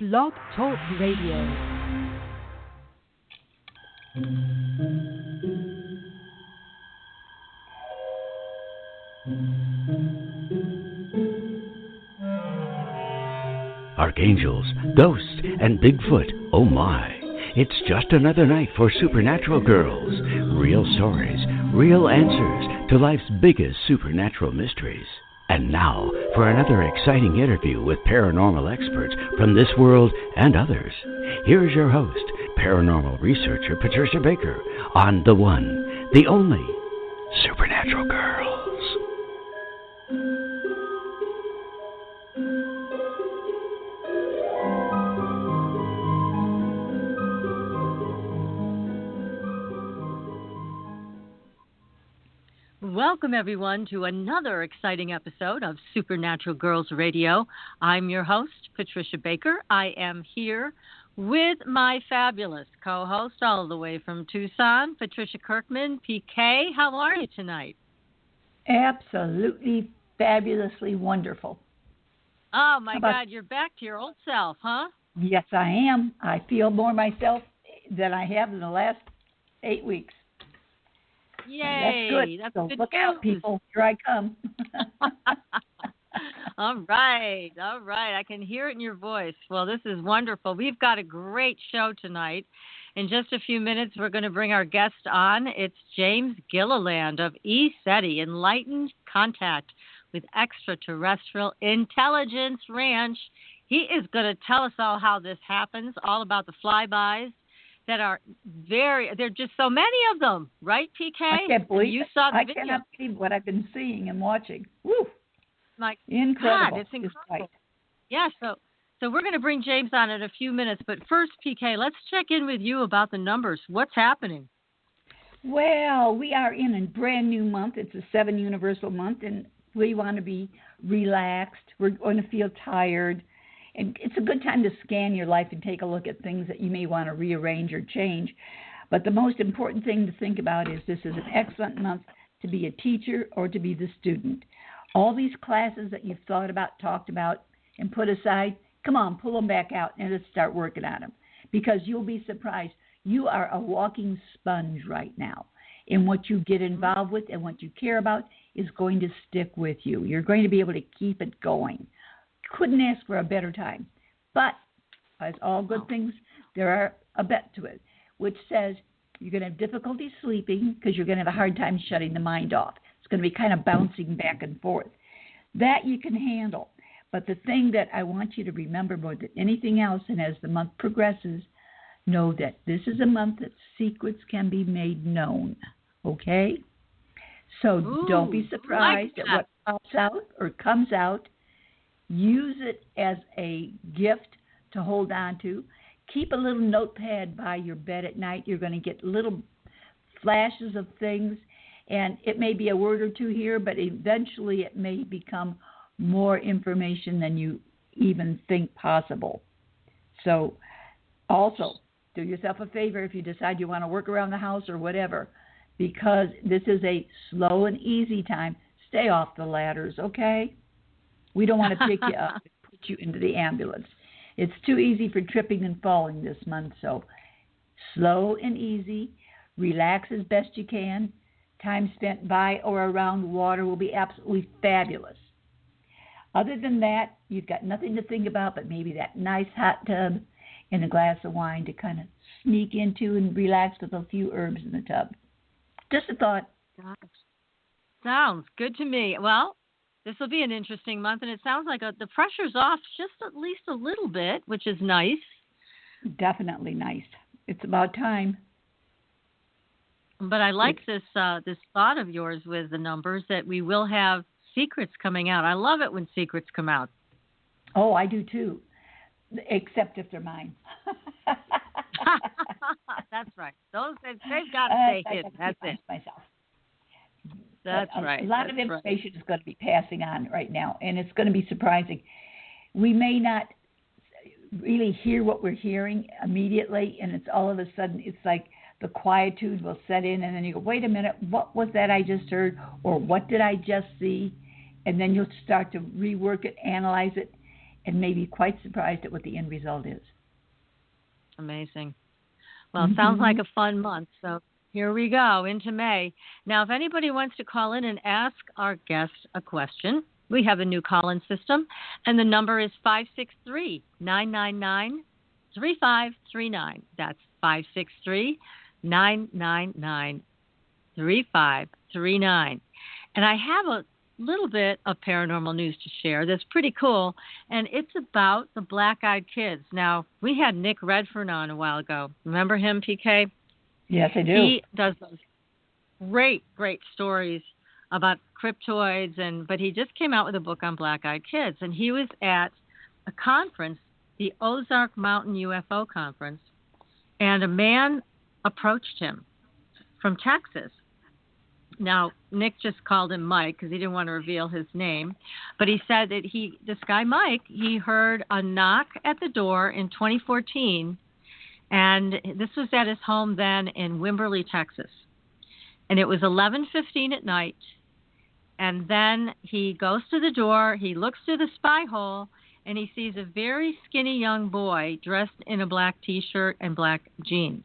Blog Talk Radio. Archangels, ghosts, and Bigfoot, oh my. It's just another night for Supernatural Girls. Real stories, real answers to life's biggest supernatural mysteries. And now for another exciting interview with paranormal experts from this world and others. Here's your host, paranormal researcher Patricia Baker, on the one, the only Supernatural Girls. Welcome, everyone, to another exciting episode of Supernatural Girls Radio. I'm your host, Patricia Baker. I am here with my fabulous co-host all the way from Tucson, Patricia Kirkman. PK, how are you tonight? Absolutely fabulously wonderful. Oh, my God, you're back to your old self, huh? Yes, I am. I feel more myself than I have in the last 8 weeks. Yay! That's good. That's so good look news. out, people. Here I come. All right. I can hear it in your voice. Well, this is wonderful. We've got a great show tonight. In just a few minutes, we're going to bring our guest on. It's James Gilliland of ESETI, Enlightened Contact with Extraterrestrial Intelligence Ranch. He is going to tell us all how this happens, all about the flybys that are there're just so many of them, right, PK? I can't believe you saw the I video. cannot believe what I've been seeing and watching. Woo! My incredible. God, it's incredible. Yeah, so we're going to bring James on in a few minutes, but first, PK, let's check in with you about the numbers. What's happening? Well, we are in a brand new month. It's a 7 universal month, and we want to be relaxed. We're going to feel tired. And it's a good time to scan your life and take a look at things that you may want to rearrange or change. But the most important thing to think about is this is an excellent month to be a teacher or to be the student. All these classes that you've thought about, talked about, and put aside, come on, pull them back out and let's start working on them. Because you'll be surprised. You are a walking sponge right now. And what you get involved with and what you care about is going to stick with you. You're going to be able to keep it going. Couldn't ask for a better time. But, as all good things, there are a bet to it, which says you're going to have difficulty sleeping because you're going to have a hard time shutting the mind off. It's going to be kind of bouncing back and forth. That you can handle. But the thing that I want you to remember more than anything else, and as the month progresses, know that this is a month that secrets can be made known. Okay? So don't be surprised at what pops out or comes out. Use it as a gift to hold on to. Keep a little notepad by your bed at night. You're going to get little flashes of things, and it may be a word or two here, but eventually it may become more information than you even think possible. So also, do yourself a favor if you decide you want to work around the house or whatever, because this is a slow and easy time. Stay off the ladders, okay? We don't want to pick you up and put you into the ambulance. It's too easy for tripping and falling this month, so slow and easy. Relax as best you can. Time spent by or around water will be absolutely fabulous. Other than that, you've got nothing to think about but maybe that nice hot tub and a glass of wine to kind of sneak into and relax with a few herbs in the tub. Just a thought. Gosh. Sounds good to me. Well, this will be an interesting month, and it sounds like the pressure's off just at least a little bit, which is nice. Definitely nice. It's about time. But I like this thought of yours with the numbers that we will have secrets coming out. I love it when secrets come out. Oh, I do too, except if they're mine. That's right. They've got to stay hidden. That's it. Myself. That's right. A lot of information is going to be passing on right now, and it's going to be surprising. We may not really hear what we're hearing immediately, and it's all of a sudden, it's like the quietude will set in, and then you go, wait a minute, what was that I just heard, or what did I just see? And then you'll start to rework it, analyze it, and may be quite surprised at what the end result is. Amazing. Well, it sounds like a fun month. So here we go into May. Now, if anybody wants to call in and ask our guest a question, we have a new call-in system, and the number is 563-999-3539. That's 563-999-3539. And I have a little bit of paranormal news to share that's pretty cool, and it's about the Black-Eyed Kids. Now, we had Nick Redfern on a while ago. Remember him, PK? Yes, I do. He does those great stories about cryptoids, but he just came out with a book on Black-Eyed Kids, and he was at a conference, the Ozark Mountain UFO Conference, and a man approached him from Texas. Now, Nick just called him Mike because he didn't want to reveal his name, but he said that this guy Mike, he heard a knock at the door in 2014, and this was at his home then in Wimberley, Texas, and it was 11:15 at night. And then he goes to the door, he looks through the spy hole, and he sees a very skinny young boy dressed in a black T-shirt and black jeans.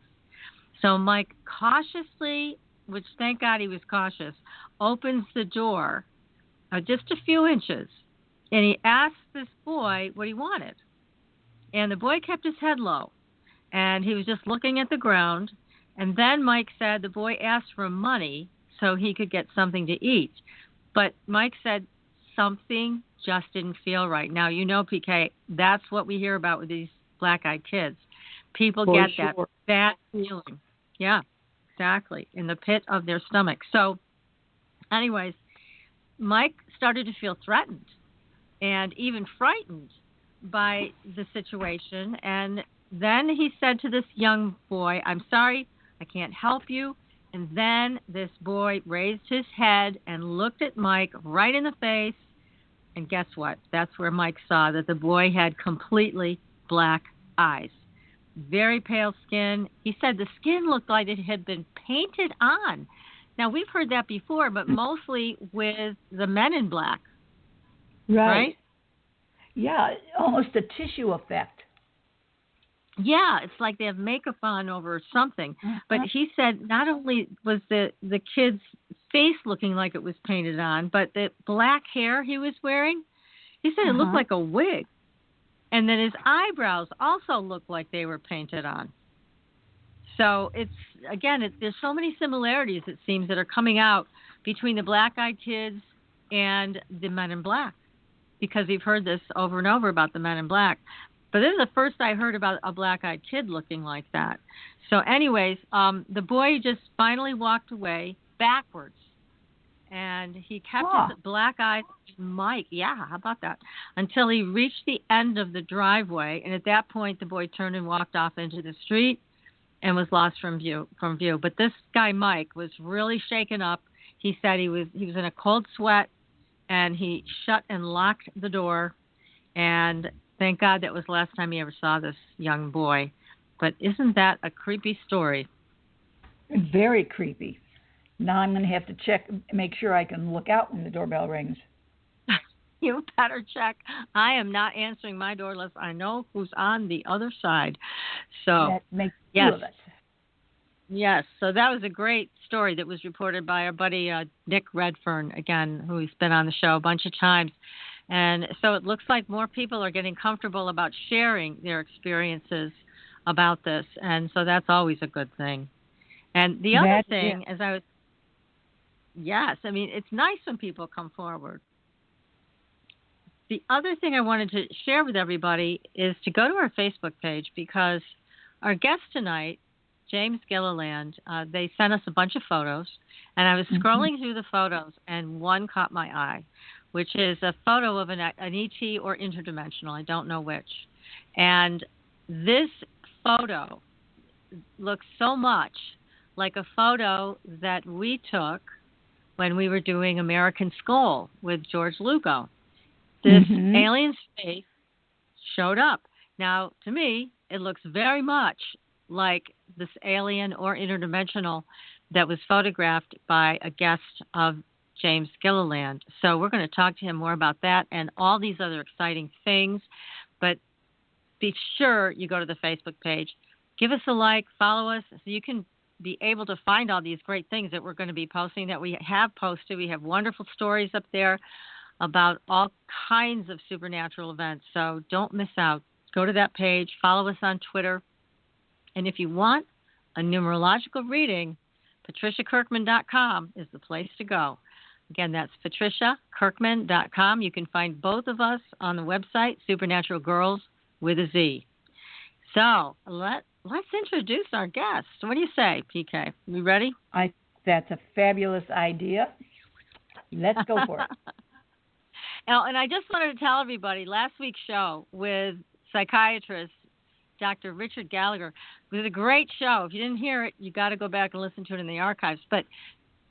So Mike cautiously, which thank God he was cautious, opens the door just a few inches, and he asks this boy what he wanted. And the boy kept his head low, and he was just looking at the ground. And then Mike said the boy asked for money so he could get something to eat. But Mike said something just didn't feel right. Now, you know, PK, that's what we hear about with these Black-Eyed Kids. People get that bad feeling. Yeah, exactly, in the pit of their stomach. So, anyways, Mike started to feel threatened and even frightened by the situation. And then he said to this young boy, "I'm sorry, I can't help you." And then this boy raised his head and looked at Mike right in the face. And guess what? That's where Mike saw that the boy had completely black eyes. Very pale skin. He said the skin looked like it had been painted on. Now, we've heard that before, but mostly with the Men in Black. Right? Yeah, almost a tissue effect. Yeah, it's like they have makeup on over something. But he said not only was the kid's face looking like it was painted on, but the black hair he was wearing, he said it looked like a wig. And then his eyebrows also looked like they were painted on. So there's so many similarities, it seems, that are coming out between the Black-Eyed Kids and the Men in Black, because we've heard this over and over about the Men in Black. But this is the first I heard about a Black-Eyed Kid looking like that. So anyways, the boy just finally walked away backwards. And he kept his black eyes on Mike. Yeah, how about that? Until he reached the end of the driveway. And at that point, the boy turned and walked off into the street and was lost from view. But this guy, Mike, was really shaken up. He said he was in a cold sweat, and he shut and locked the door. And thank God that was the last time he ever saw this young boy. But isn't that a creepy story? Very creepy. Now I'm going to have to make sure I can look out when the doorbell rings. You better check. I am not answering my door unless I know who's on the other side. So that makes two of us. Yes. So that was a great story that was reported by our buddy Nick Redfern, again, who's been on the show a bunch of times. And so it looks like more people are getting comfortable about sharing their experiences about this. And so that's always a good thing. And the other thing, it's nice when people come forward. The other thing I wanted to share with everybody is to go to our Facebook page, because our guest tonight, James Gilliland, they sent us a bunch of photos, and I was scrolling through the photos, and one caught my eye, which is a photo of an ET or interdimensional. I don't know which. And this photo looks so much like a photo that we took when we were doing American Skull with George Lugo. This alien's face showed up. Now, to me, it looks very much like this alien or interdimensional that was photographed by a guest of James Gilliland. So we're going to talk to him more about that and all these other exciting things. But be sure you go to the Facebook page. Give us a like, follow us, so you can be able to find all these great things that we're going to be posting, that we have posted. We have wonderful stories up there about all kinds of supernatural events. So don't miss out. Go to that page, follow us on Twitter. And if you want a numerological reading, patriciakirkman.com is the place to go. Again, that's patriciakirkman.com. You can find both of us on the website, Supernatural Girls with a Z. So let's introduce our guest. What do you say, PK? You ready? That's a fabulous idea. Let's go for it. Now, and I just wanted to tell everybody, last week's show with psychiatrist Dr. Richard Gallagher was a great show. If you didn't hear it, you got to go back and listen to it in the archives. But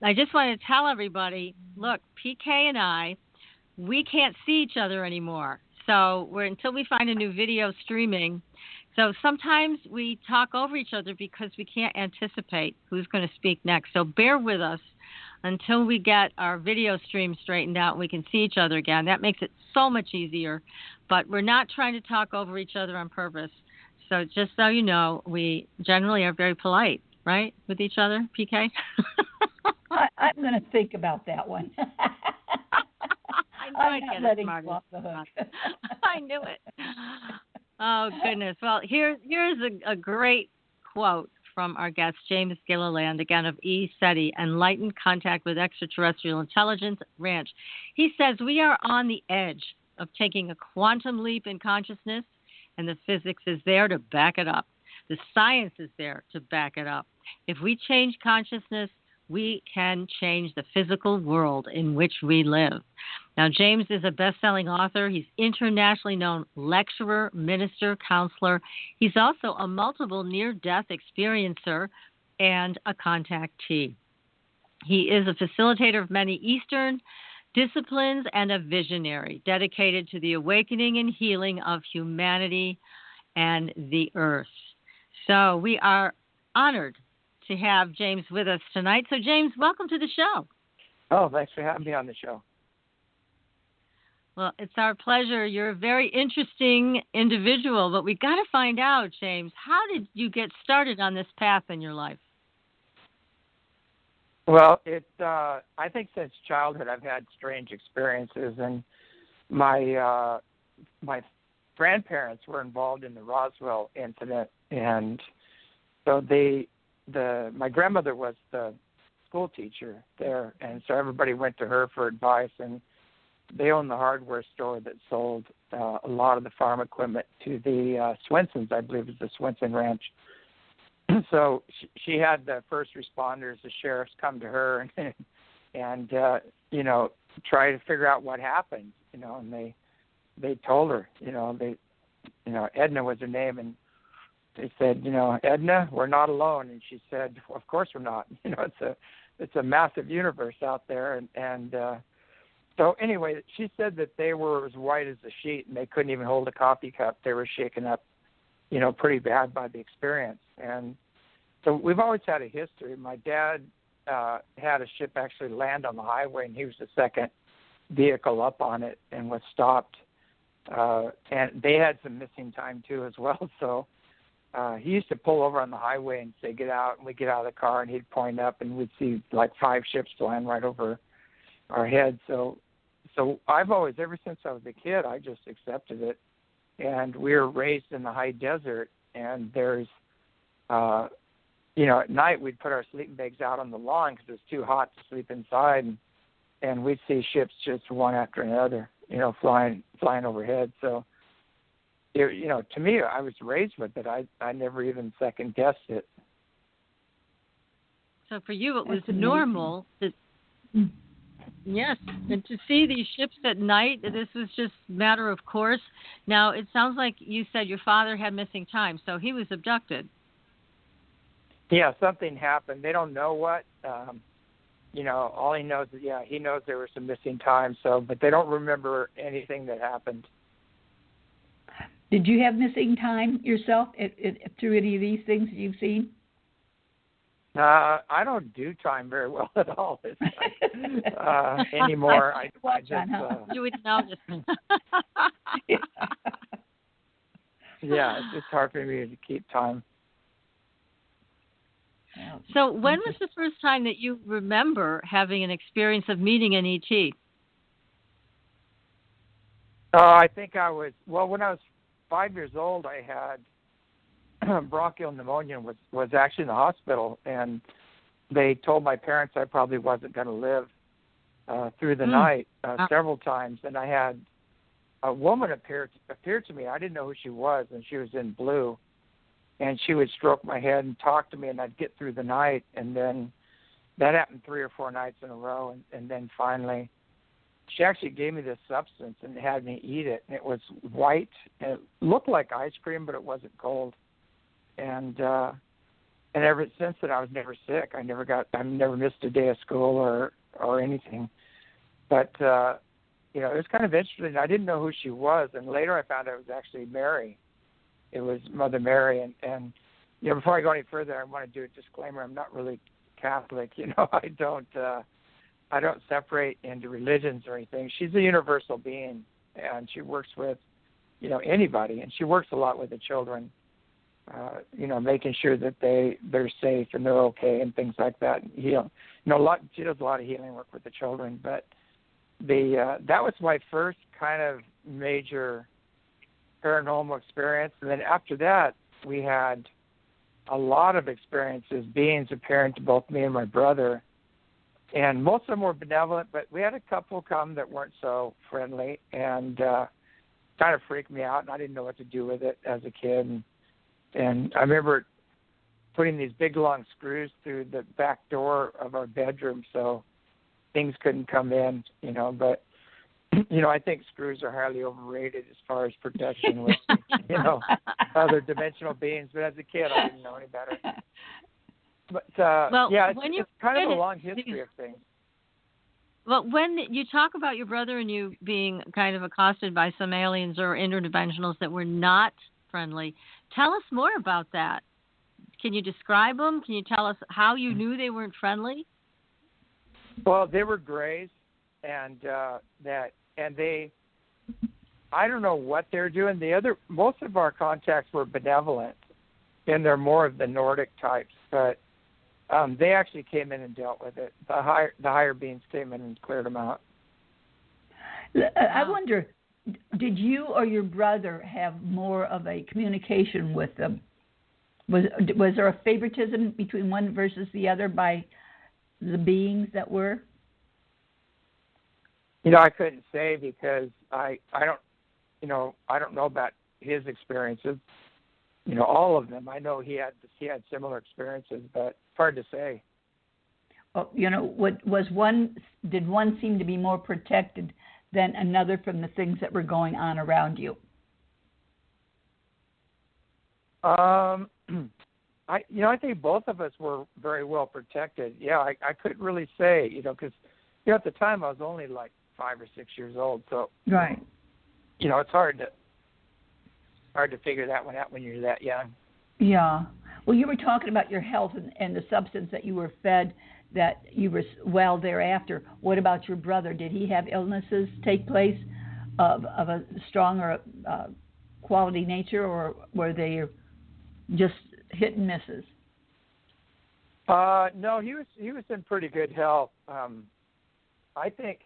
I just wanted to tell everybody, look, PK and I, we can't see each other anymore. So until we find a new video streaming. So sometimes we talk over each other because we can't anticipate who's going to speak next. So bear with us until we get our video stream straightened out and we can see each other again. That makes it so much easier. But we're not trying to talk over each other on purpose. So just so you know, we generally are very polite, right, with each other, PK? I'm going to think about that one. I'm not letting you off the hook. I knew it. Oh, goodness. Well, here's a great quote from our guest, James Gilliland, again of ESETI, Enlightened Contact with Extraterrestrial Intelligence Ranch. He says, we are on the edge of taking a quantum leap in consciousness, and the physics is there to back it up. The science is there to back it up. If we change consciousness, we can change the physical world in which we live. Now, James is a best-selling author. He's internationally known lecturer, minister, counselor. He's also a multiple near-death experiencer and a contactee. He is a facilitator of many Eastern disciplines and a visionary dedicated to the awakening and healing of humanity and the earth. So we are honored to have James with us tonight. So, James, welcome to the show. Oh, thanks for having me on the show. Well, it's our pleasure. You're a very interesting individual, but we got to find out, James, how did you get started on this path in your life? Well, I think since childhood I've had strange experiences, and my grandparents were involved in the Roswell incident, and so my grandmother was the school teacher there, and so everybody went to her for advice, and they owned the hardware store that sold a lot of the farm equipment to the Swensons, I believe it was the Swenson Ranch. So she had the first responders, the sheriffs, come to her and try to figure out what happened, and they told her, Edna was her name, and they said, Edna, we're not alone. And she said, well, of course we're not. It's a massive universe out there. And so anyway, she said that they were as white as a sheet and they couldn't even hold a coffee cup. They were shaken up, pretty bad by the experience. And so we've always had a history. My dad had a ship actually land on the highway, and he was the second vehicle up on it and was stopped. And they had some missing time too as well. So he used to pull over on the highway and say, get out, and we'd get out of the car, and he'd point up, and we'd see like 5 ships land right over our heads. So I've always, ever since I was a kid, I just accepted it. And we were raised in the high desert, and there's, at night we'd put our sleeping bags out on the lawn because it was too hot to sleep inside, and we'd see ships just one after another, flying overhead. So, to me, I was raised with it. I never even second guessed it. So for you, it was normal. Yes, and to see these ships at night, this was just matter of course. Now, it sounds like you said your father had missing time, so he was abducted. Yeah, something happened. They don't know what. All he knows is, he knows there was some missing time, but they don't remember anything that happened. Did you have missing time yourself through any of these things that you've seen? I don't do time very well at all anymore. I just you would notice. Yeah, it's hard for me to keep time. So, when was the first time that you remember having an experience of meeting an ET? I think when I was 5 years old, I had bronchial pneumonia and was actually in the hospital, and they told my parents I probably wasn't going to live through the night several times, and I had a woman appeared to me. I didn't know who she was, and she was in blue, and she would stroke my head and talk to me, and I'd get through the night, and then that happened 3 or 4 nights in a row, and then finally she actually gave me this substance and had me eat it, and it was white, and it looked like ice cream, but it wasn't cold, and ever since then I was never sick. I never missed a day of school or anything, but it was kind of interesting. I didn't know who she was, and later I found out it was actually Mary. It was Mother Mary, and before I go any further, I want to do a disclaimer. I'm not really Catholic. I don't separate into religions or anything. She's a universal being, and she works with, anybody, and she works a lot with the children. Making sure that they're safe and they're okay and things like that. She does a lot of healing work with the children, but that was my first kind of major paranormal experience. And then after that, we had a lot of experiences, beings apparent to both me and my brother. And most of them were benevolent, but we had a couple come that weren't so friendly and kind of freaked me out, and I didn't know what to do with it as a kid. And I remember putting these big, long screws through the back door of our bedroom so things couldn't come in, but, I think screws are highly overrated as far as protection with, other dimensional beings. But as a kid, I didn't know any better. But, it's kind of a long history of things. Well, when you talk about your brother and you being kind of accosted by some aliens or interdimensionals that were not friendly, tell us more about that. Can you describe them? Can you tell us how you knew they weren't friendly? Well, they were grays, and I don't know what they're doing. Most of our contacts were benevolent, and they're more of the Nordic types, but they actually came in and dealt with it. The higher beings came in and cleared them out. I wonder, did you or your brother have more of a communication with them? Was there a favoritism between one versus the other by the beings that were? I couldn't say because I don't know about his experiences. All of them. I know he had similar experiences, but it's hard to say. Well, did one seem to be more protected than another from the things that were going on around you? I think both of us were very well protected. Yeah, I couldn't really say, because at the time I was only like 5 or 6 years old, so right. It's hard to figure that one out when you're that young. Yeah. Well, you were talking about your health and the substance that you were fed, that you were well thereafter. What about your brother? Did he have illnesses take place of a strong or quality nature, or were they just hit and misses? No, he was in pretty good health. I think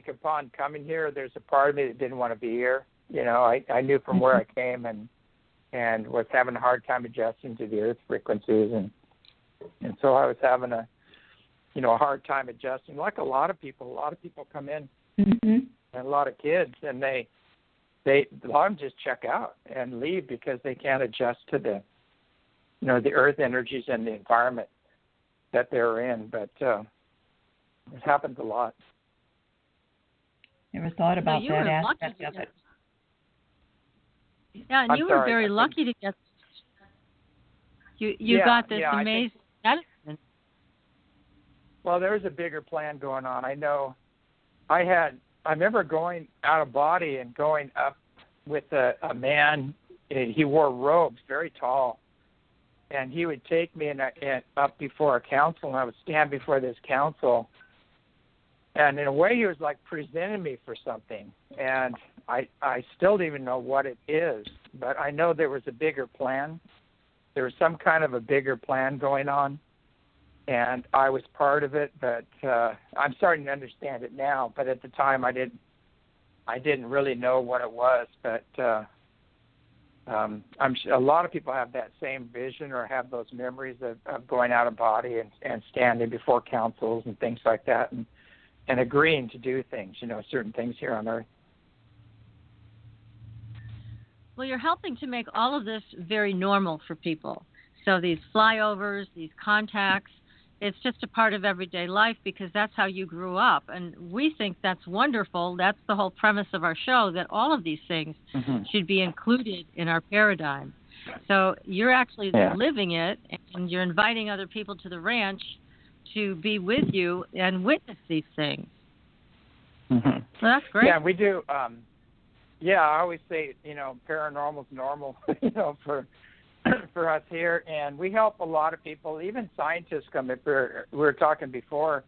upon coming here, there's a part of me that didn't want to be here. I knew from where I came and was having a hard time adjusting to the earth frequencies, and so I was having a hard time adjusting. Like a lot of people come in, and a lot of kids, and a lot of them just check out and leave because they can't adjust to the earth energies and the environment that they're in. But it happens a lot. Never thought about that aspect of it. Yeah, and you were very lucky to get. You got this amazing medicine. Well, there was a bigger plan going on. I know. I remember going out of body and going up with a man. He wore robes, very tall, and he would take me and up before a council, and I would stand before this council. And in a way, he was like presenting me for something, and I still don't even know what it is, but I know there was a bigger plan. There was some kind of a bigger plan going on, and I was part of it. But I'm starting to understand it now. But at the time, I didn't really know what it was. But I'm sure a lot of people have that same vision or have those memories of going out of body and standing before councils and things like that, and agreeing to do things, certain things here on Earth. Well, you're helping to make all of this very normal for people. So these flyovers, these contacts, it's just a part of everyday life because that's how you grew up. And we think that's wonderful. That's the whole premise of our show, that all of these things should be included in our paradigm. So you're actually living it, and you're inviting other people to the ranch to be with you and witness these things. So that's great. Yeah, we do. I always say, paranormal's normal, for us here, and we help a lot of people. Even scientists come up here. We were talking before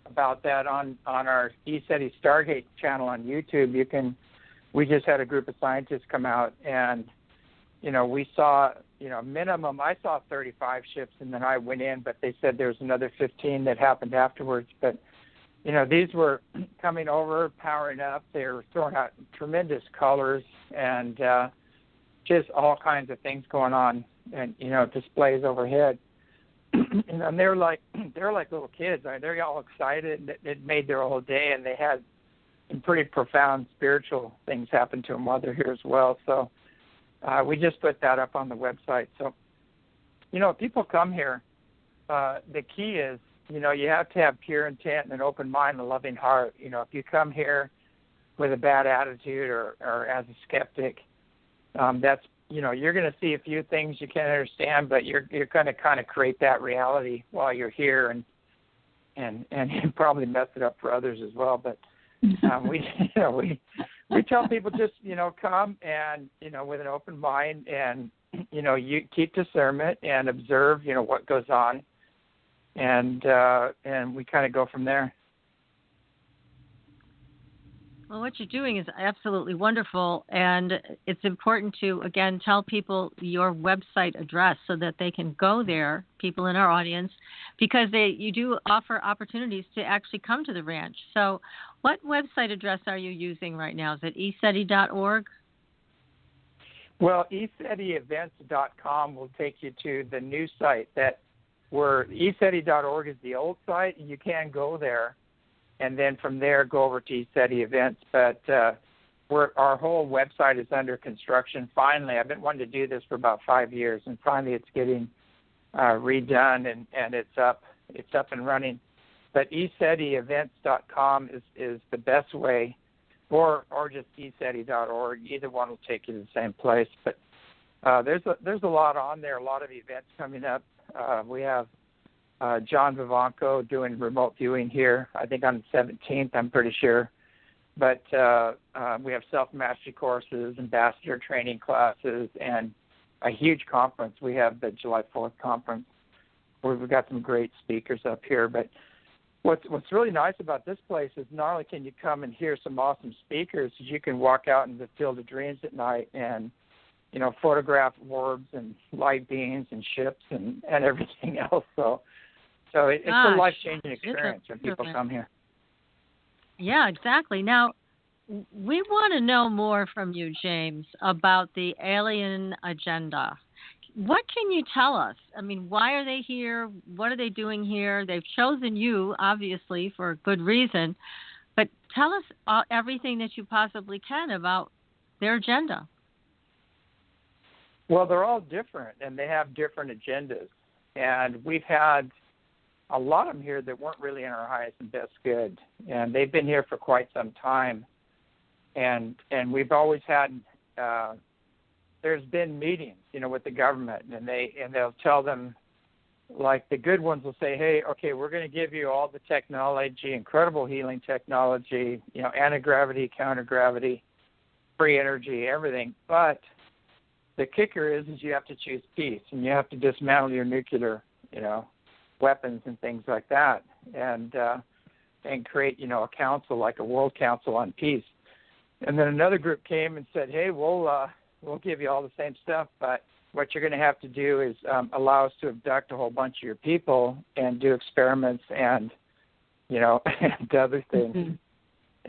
about that on our ESETI Stargate channel on YouTube. We just had a group of scientists come out, and we saw, minimum. I saw 35 ships, and then I went in, but they said there was another 15 that happened afterwards. But these were coming over, powering up. They were throwing out tremendous colors and just all kinds of things going on, and displays overhead. And they're like little kids. They're all excited. It made their whole day, and they had some pretty profound spiritual things happen to them while they're here as well. So we just put that up on the website. So if people come here, the key is, you have to have pure intent and an open mind and a loving heart. If you come here with a bad attitude or as a skeptic, that's, you're going to see a few things you can't understand, but you're going to kind of create that reality while you're here, and you probably mess it up for others as well. But we tell people just, come and, with an open mind, and, you keep discernment and observe, what goes on. And we kind of go from there. Well, what you're doing is absolutely wonderful, and it's important to, again, tell people your website address so that they can go there, people in our audience, because you do offer opportunities to actually come to the ranch. So what website address are you using right now? Is it eseti.org? Well, esetievents.com will take you to the new site where eseti.org is the old site, and you can go there, and then from there go over to ESETI Events. But our whole website is under construction. Finally, I've been wanting to do this for about 5 years, and finally it's getting redone, and it's up and running. But esetievents.com is the best way, or just eseti.org. Either one will take you to the same place. But there's a lot on there, a lot of events coming up. We have John Vivanco doing remote viewing here, I think on the 17th, I'm pretty sure. But we have self-mastery courses, ambassador training classes, and a huge conference. We have the July 4th conference where we've got some great speakers up here. But what's really nice about this place is not only can you come and hear some awesome speakers, you can walk out in the field of dreams at night and photograph orbs and light beings and ships and everything else. So it's a life-changing experience when people come here. Yeah, exactly. Now, we want to know more from you, James, about the alien agenda. What can you tell us? I mean, why are they here? What are they doing here? They've chosen you, obviously, for a good reason. But tell us everything that you possibly can about their agenda. Well, they're all different, and they have different agendas. And we've had a lot of them here that weren't really in our highest and best good. And they've been here for quite some time. And we've always had there's been meetings, with the government, and they'll tell them, like the good ones will say, hey, okay, we're going to give you all the technology, incredible healing technology, anti-gravity, counter-gravity, free energy, everything, but the kicker is you have to choose peace, and you have to dismantle your nuclear, weapons and things like that, and create, a council, like a World Council on Peace. And then another group came and said, hey, we'll give you all the same stuff, but what you're going to have to do is allow us to abduct a whole bunch of your people and do experiments and, and other things. Mm-hmm.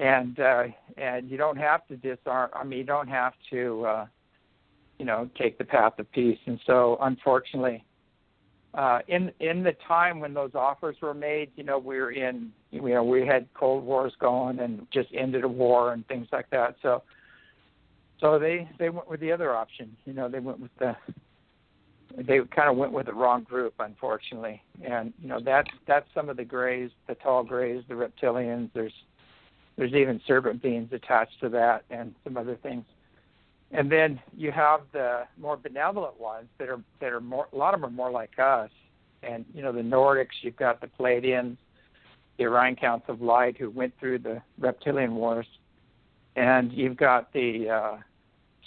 And you don't have to disarm. I mean, you don't have to, take the path of peace. And so, unfortunately, in the time when those offers were made, we had Cold Wars going and just ended a war and things like that. So they went with the other option. They kind of went with the wrong group, unfortunately. And that's some of the greys, the tall greys, the reptilians. There's even serpent beings attached to that, and some other things. And then you have the more benevolent ones that are more. A lot of them are more like us. And the Nordics. You've got the Pleiadians, the Orion Counts of Light, who went through the reptilian wars, and you've got the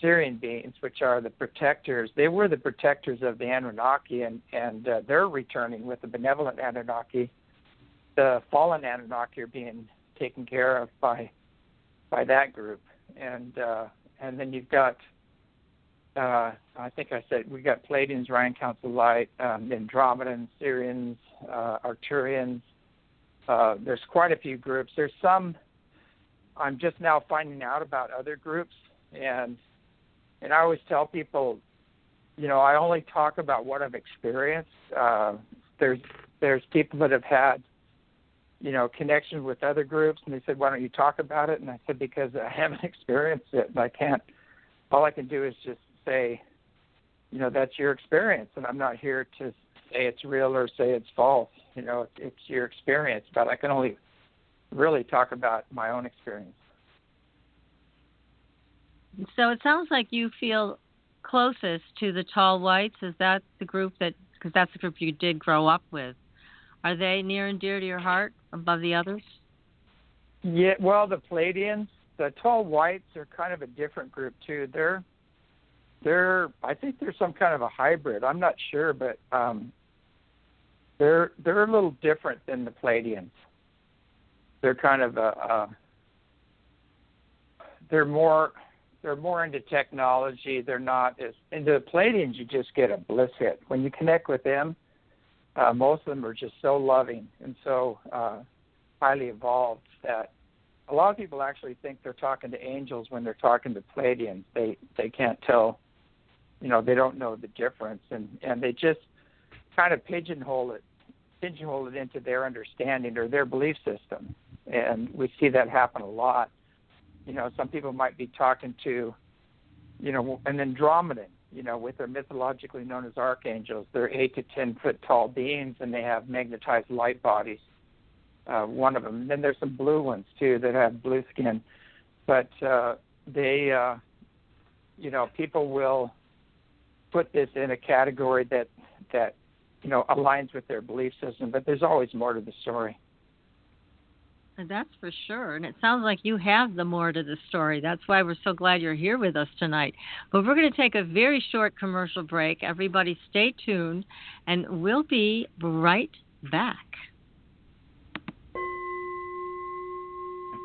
Syrian beings, which are the protectors. They were the protectors of the Anunnaki, and they're returning with the benevolent Anunnaki. The fallen Anunnaki are being taken care of by that group, and then you've got, I think I said, we got Pleiadians, Orion Counts of Light, Andromedans, Syrians, Arcturians. There's quite a few groups. There's some. I'm just now finding out about other groups, and I always tell people, I only talk about what I've experienced. There's people that have had, connections with other groups, and they said, why don't you talk about it? And I said, because I haven't experienced it, and I can't. All I can do is just say, that's your experience, and I'm not here to say it's real or say it's false. It's your experience, but I can only really talk about my own experience. So it sounds like you feel closest to the tall whites. Is that the group because that's the group you did grow up with? Are they near and dear to your heart above the others? Yeah, well, the Pleiadians, the tall whites are kind of a different group too. I think they're some kind of a hybrid. I'm not sure, but they're a little different than the Pleiadians. They're kind of they're more into technology. They're not as into the Pleiadians. You just get a bliss hit when you connect with them. Most of them are just so loving and so highly evolved that a lot of people actually think they're talking to angels when they're talking to Pleiadians. They can't tell, they don't know the difference, and they just kind of pigeonhole it into their understanding or their belief system, and we see that happen a lot. Some people might be talking to, an Andromedan, with their mythologically known as archangels. They're 8 to 10 foot tall beings, and they have magnetized light bodies. One of them. And then there's some blue ones too that have blue skin, but they, people will put this in a category that aligns with their belief system. But there's always more to the story. And that's for sure. And it sounds like you have the more to the story. That's why we're so glad you're here with us tonight. But we're going to take a very short commercial break. Everybody stay tuned, and we'll be right back.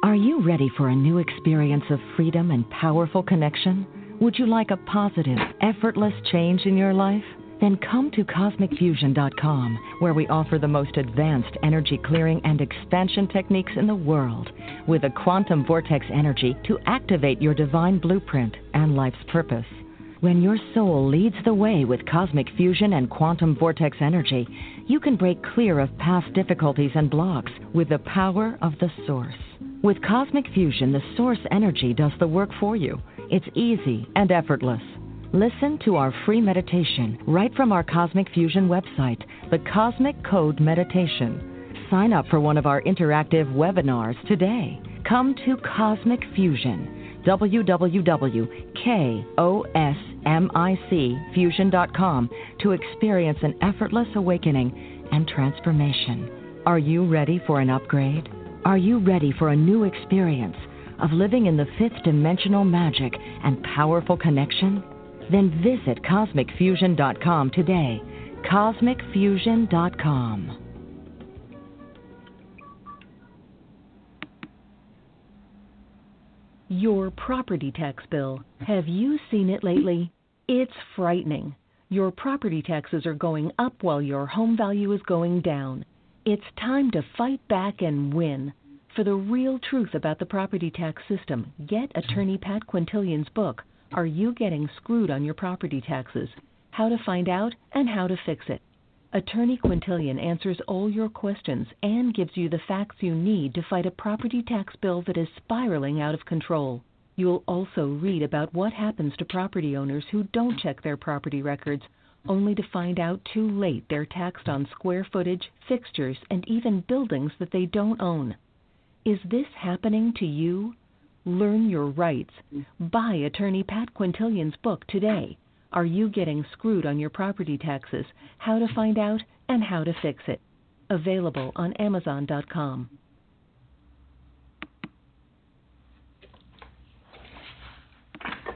Are you ready for a new experience of freedom and powerful connection? Would you like a positive, effortless change in your life? Then come to CosmicFusion.com, where we offer the most advanced energy clearing and expansion techniques in the world, with a quantum vortex energy to activate your divine blueprint and life's purpose. When your soul leads the way with cosmic fusion and quantum vortex energy, you can break clear of past difficulties and blocks with the power of the Source. With Cosmic Fusion, the Source energy does the work for you. It's easy and effortless. Listen to our free meditation right from our Cosmic Fusion website, the Cosmic Code Meditation. Sign up for one of our interactive webinars today. Come to Cosmic Fusion, www.KOSMICfusion.com, to experience an effortless awakening and transformation. Are you ready for an upgrade? Are you ready for a new experience of living in the fifth dimensional magic and powerful connection? Then visit CosmicFusion.com today. CosmicFusion.com. Your property tax bill. Have you seen it lately? It's frightening. Your property taxes are going up while your home value is going down. It's time to fight back and win. For the real truth about the property tax system, get attorney Pat Quintilian's book, Are You Getting Screwed on Your Property Taxes? How to Find Out and How to Fix It. Attorney Quintilian answers all your questions and gives you the facts you need to fight a property tax bill that is spiraling out of control. You'll also read about what happens to property owners who don't check their property records, only to find out too late they're taxed on square footage, fixtures, and even buildings that they don't own. Is this happening to you? Learn your rights. Buy attorney Pat Quintilian's book today. Are You Getting Screwed on Your Property Taxes? How to Find Out and How to Fix It. Available on Amazon.com.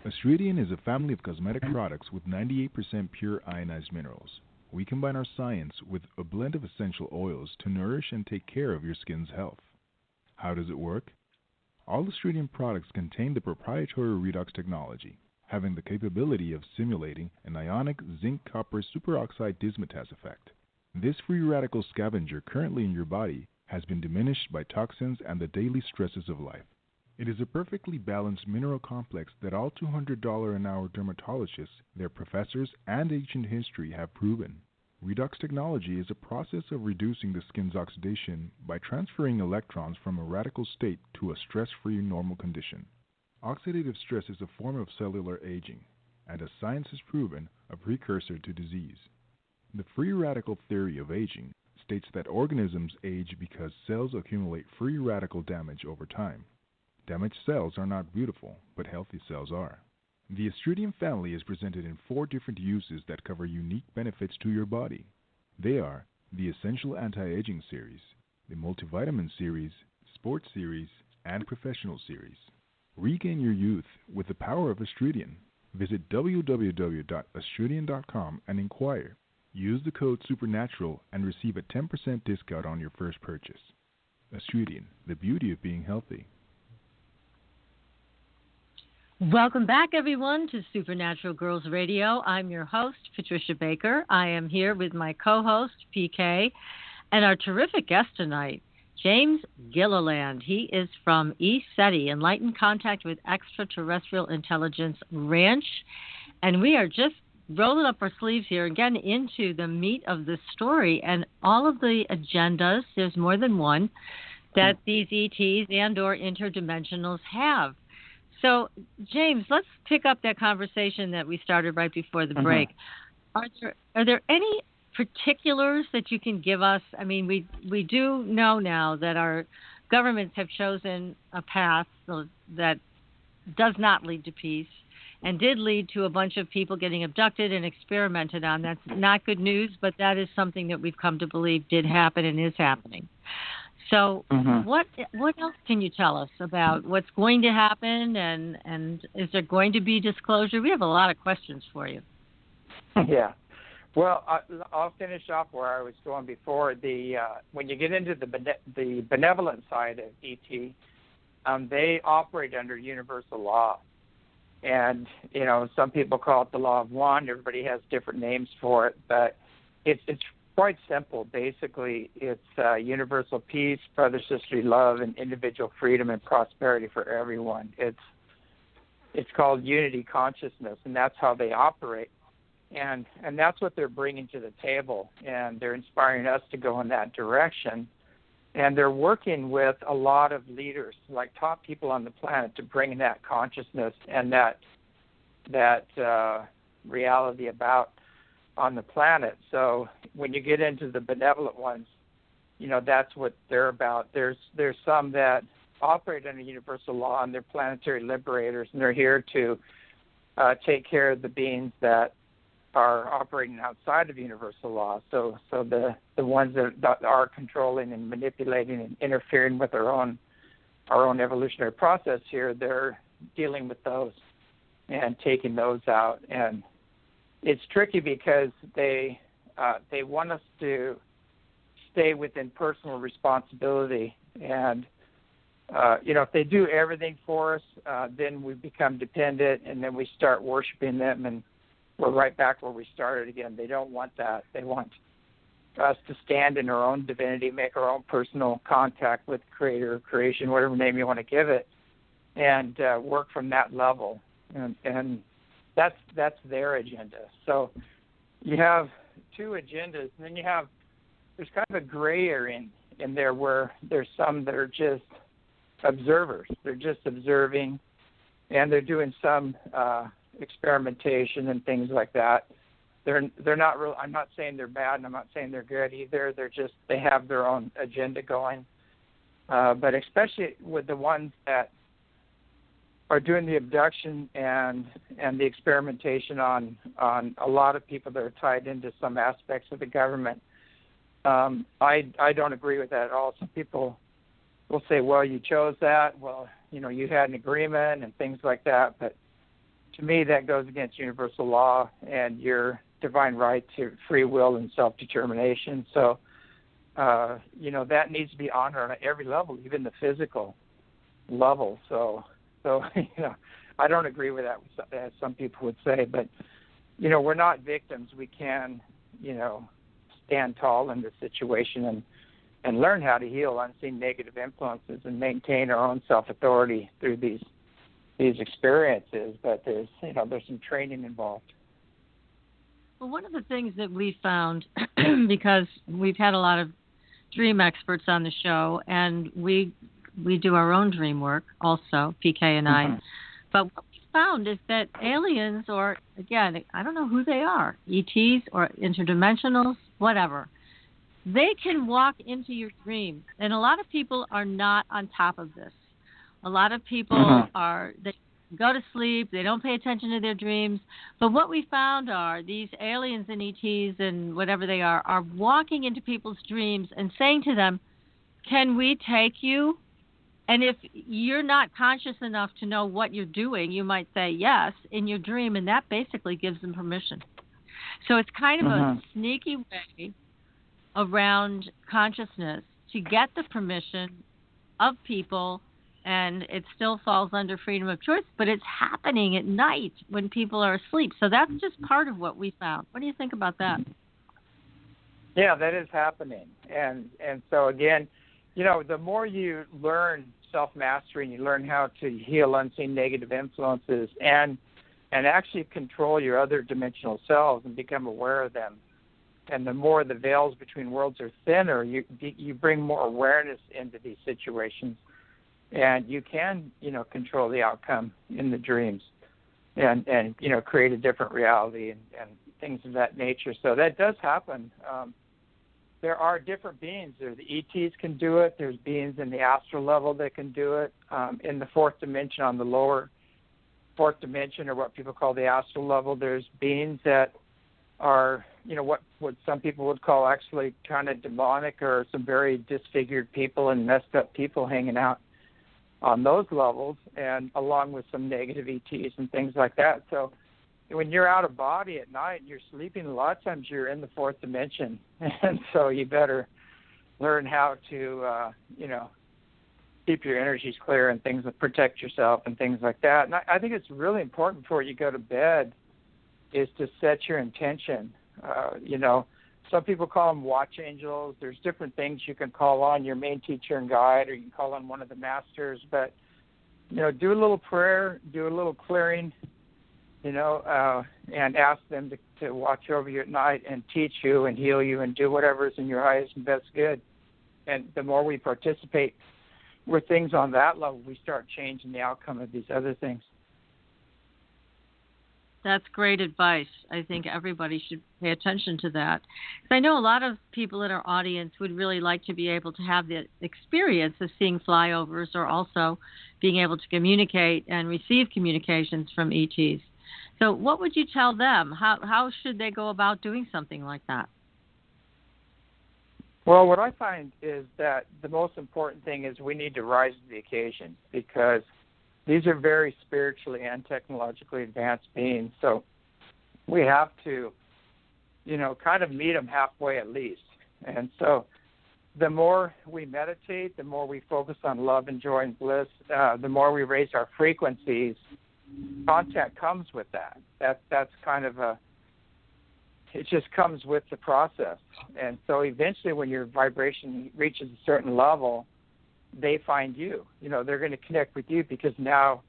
Extraterrestrial is a family of cosmetic products with 98% pure ionized minerals. We combine our science with a blend of essential oils to nourish and take care of your skin's health. How does it work? All Extraterrestrial products contain the proprietary redox technology, having the capability of simulating an ionic zinc-copper superoxide dismutase effect. This free radical scavenger currently in your body has been diminished by toxins and the daily stresses of life. It is a perfectly balanced mineral complex that all $200 an hour dermatologists, their professors, and ancient history have proven. Redox technology is a process of reducing the skin's oxidation by transferring electrons from a radical state to a stress-free normal condition. Oxidative stress is a form of cellular aging, and as science has proven, a precursor to disease. The free radical theory of aging states that organisms age because cells accumulate free radical damage over time. Damaged cells are not beautiful, but healthy cells are. The Extraterrestrial family is presented in 4 different uses that cover unique benefits to your body. They are the Essential Anti-Aging Series, the Multivitamin Series, Sports Series, and Professional Series. Regain your youth with the power of Extraterrestrial. Visit www.extraterrestrial.com and inquire. Use the code SUPERNATURAL and receive a 10% discount on your first purchase. Extraterrestrial, the beauty of being healthy. Welcome back, everyone, to Supernatural Girls Radio. I'm your host, Patricia Baker. I am here with my co-host, PK, and our terrific guest tonight, James Gilliland. He is from ESETI, Enlightened Contact with Extraterrestrial Intelligence Ranch, and we are just rolling up our sleeves here and getting into the meat of the story and all of the agendas, there's more than one, that these ETs and or interdimensionals have. So, James, let's pick up that conversation that we started right before the break. Are there any particulars that you can give us? I mean, we do know now that our governments have chosen a path that does not lead to peace and did lead to a bunch of people getting abducted and experimented on. That's not good news, but that is something that we've come to believe did happen and is happening. So what else can you tell us about what's going to happen, and is there going to be disclosure? We have a lot of questions for you. Yeah. Well, I'll finish off where I was going before. When you get into the benevolent side of ET, they operate under universal law. And, you know, some people call it the law of one. Everybody has different names for it, but it's quite simple. Basically, it's universal peace, brother, sisterly love, and individual freedom and prosperity for everyone. It's called unity consciousness, and that's how they operate. And that's what they're bringing to the table, and they're inspiring us to go in that direction. And they're working with a lot of leaders, like top people on the planet, to bring that consciousness and that reality about on the planet. So when you get into the benevolent ones, you know, that's what they're about. There's some that operate under universal law, and they're planetary liberators, and they're here to take care of the beings that are operating outside of universal law. So the ones that are controlling and manipulating and interfering with our own evolutionary process here, they're dealing with those. and taking those out. And it's tricky because they want us to stay within personal responsibility. And, if they do everything for us, then we become dependent, and then we start worshiping them, and we're right back where we started again. They don't want that. They want us to stand in our own divinity, make our own personal contact with Creator, creation, whatever name you want to give it, and work from that level. And that's their agenda. So you have two agendas, and then there's kind of a gray area in there where there's some that are just observers. They're just observing, and they're doing some experimentation and things like that. They're not real. I'm not saying they're bad, and I'm not saying they're good either. They have their own agenda going. But especially with the ones that are doing the abduction and the experimentation on a lot of people that are tied into some aspects of the government, I don't agree with that at all. Some people will say, well, you chose that. Well, you had an agreement and things like that. But to me, that goes against universal law and your divine right to free will and self-determination. So, that needs to be honored on every level, even the physical level. So I don't agree with that, as some people would say. But, we're not victims. We can, stand tall in this situation and learn how to heal unseen negative influences and maintain our own self-authority through these experiences. But there's some training involved. Well, one of the things that we found, because we've had a lot of dream experts on the show, and we do our own dream work also, PK and I, but what we found is that aliens, or again, I don't know who they are, ETs or interdimensionals, whatever, they can walk into your dreams. And a lot of people are not on top of this. A lot of people they go to sleep, they don't pay attention to their dreams. But what we found are these aliens and ETs and whatever they are walking into people's dreams and saying to them, can we take you? And if you're not conscious enough to know what you're doing, you might say yes in your dream, and that basically gives them permission. So it's kind of a sneaky way around consciousness to get the permission of people, and it still falls under freedom of choice, but it's happening at night when people are asleep. So that's just part of what we found. What do you think about that? Yeah, that is happening. And so, again, the more you learn self-mastery and you learn how to heal unseen negative influences and actually control your other dimensional selves and become aware of them, and the more the veils between worlds are thinner, you bring more awareness into these situations, and you can, control the outcome in the dreams and create a different reality and things of that nature. So that does happen. There are different beings. The ETs can do it. There's beings in the astral level that can do it. In the fourth dimension, on the lower fourth dimension, or what people call the astral level, there's beings that are, what some people would call actually kind of demonic, or some very disfigured people and messed up people hanging out on those levels, and along with some negative ETs and things like that. So when you're out of body at night, you're sleeping, a lot of times you're in the fourth dimension. And so you better learn how to, keep your energies clear and things that protect yourself and things like that. And I think it's really important before you go to bed is to set your intention. Some people call them watch angels. There's different things you can call on your main teacher and guide, or you can call on one of the masters. But, do a little prayer, do a little clearing, and ask them to watch over you at night and teach you and heal you and do whatever is in your highest and best good. And the more we participate with things on that level, we start changing the outcome of these other things. That's great advice. I think everybody should pay attention to that. I know a lot of people in our audience would really like to be able to have the experience of seeing flyovers, or also being able to communicate and receive communications from ETs. So what would you tell them? How should they go about doing something like that? Well, what I find is that the most important thing is we need to rise to the occasion, because these are very spiritually and technologically advanced beings. So we have to, kind of meet them halfway at least. And so the more we meditate, the more we focus on love and joy and bliss, the more we raise our frequencies, contact comes with that. That's kind of it just comes with the process. And so eventually when your vibration reaches a certain level, they find you. They're going to connect with you because now,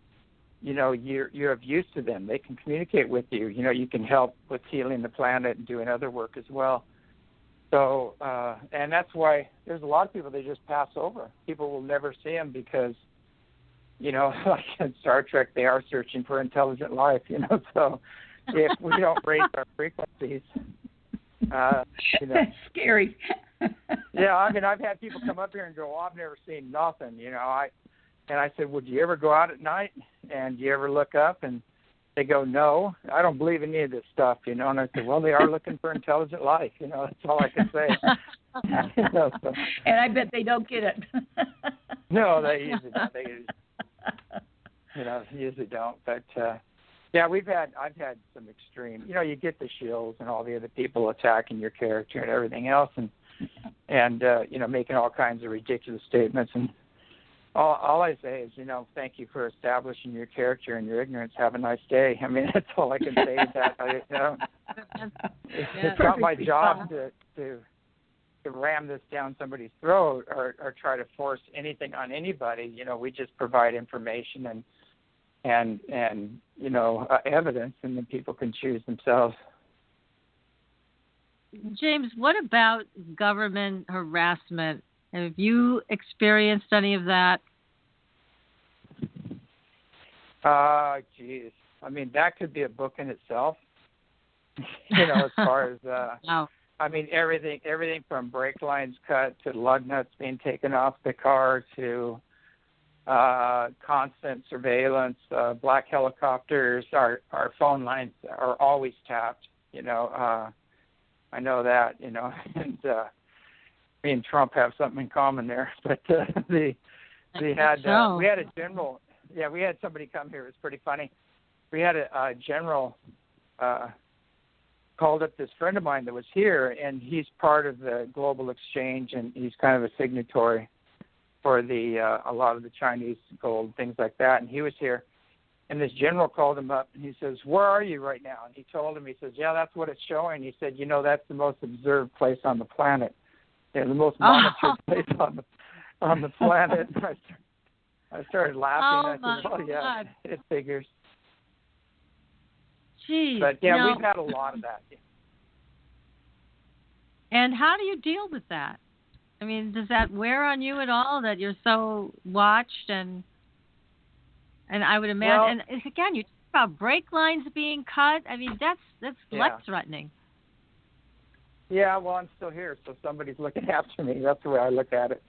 you're of use to them. They can communicate with you. You can help with healing the planet and doing other work as well. So, and that's why there's a lot of people they just pass over. People will never see them because, like in Star Trek, they are searching for intelligent life, So if we don't raise our frequencies, That's scary. Yeah, I mean, I've had people come up here and go, I've never seen nothing, And I said, would you ever go out at night? And do you ever look up? And they go, no, I don't believe in any of this stuff, And I said, well, they are looking for intelligent life, That's all I can say. So. And I bet they don't get it. No, they usually don't. Usually don't. But, yeah, I've had some extreme, you get the shills and all the other people attacking your character and everything else and making all kinds of ridiculous statements. And all I say is, thank you for establishing your character and your ignorance. Have a nice day. I mean, that's all I can say is that. It's not my job to ram this down somebody's throat or try to force anything on anybody. We just provide information and evidence, and then people can choose themselves. James, what about government harassment? Have you experienced any of that? Geez. I mean, that could be a book in itself. As far as Wow. I mean, everything from brake lines cut to lug nuts being taken off the car to constant surveillance, black helicopters, our phone lines are always tapped, I know that, and me and Trump have something in common there, but we had a general, we had somebody come here. It was pretty funny. We had a general called up this friend of mine that was here, and he's part of the global exchange, and he's kind of a signatory for a lot of the Chinese gold, things like that. And he was here, and this general called him up, and he says, "Where are you right now?" And he told him, he says, "Yeah, that's what it's showing." He said, "That's the most observed place on the planet, the most monitored place on the planet." And I started laughing. I said, "Oh yeah, it figures." Jeez. But yeah, we've had a lot of that. And how do you deal with that? I mean, does that wear on you at all that you're so watched and I would imagine, and again, you talk about brake lines being cut. I mean, that's life-threatening. Yeah, well, I'm still here, so somebody's looking after me. That's the way I look at it.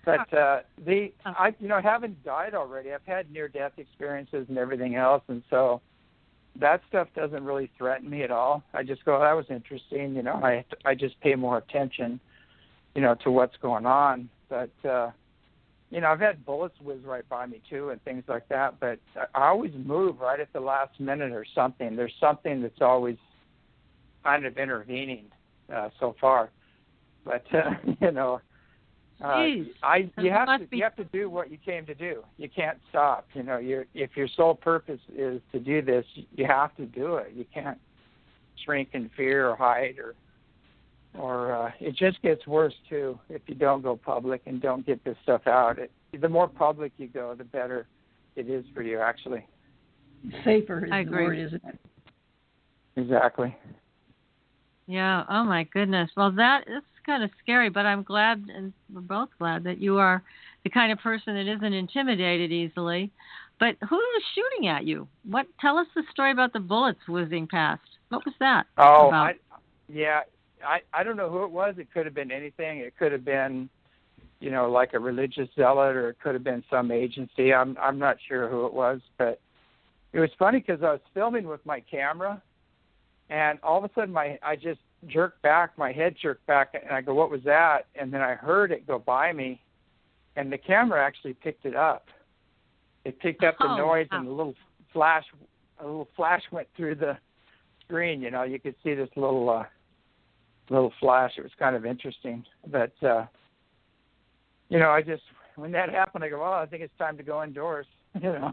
But I haven't died already. I've had near-death experiences and everything else, and so that stuff doesn't really threaten me at all. I just go, that was interesting. I just pay more attention, to what's going on. But, I've had bullets whiz right by me, too, and things like that. But I always move right at the last minute or something. There's something that's always kind of intervening so far. But, you have to do what you came to do. You can't stop. If your sole purpose is to do this, you have to do it. You can't shrink in fear or hide or it just gets worse too if you don't go public and don't get this stuff out. The more public you go, the better it is for you. Actually, safer is the word, isn't it? Exactly. Yeah. Oh my goodness. Well, that is kind of scary, but I'm glad, and we're both glad, that you are the kind of person that isn't intimidated easily. But who was shooting at you? Tell us the story about the bullets whizzing past. What was that about? I don't know who it was. It could have been anything. It could have been, like a religious zealot, or it could have been some agency. I'm not sure who it was, but it was funny because I was filming with my camera, and all of a sudden I just jerked back, my head jerked back, and I go, "What was that?" And then I heard it go by me, and the camera actually picked it up. It picked up the noise, and a little flash went through the screen. You know, you could see this little flash. It was kind of interesting. But you know, when that happened, I go, well, I think it's time to go indoors. You know,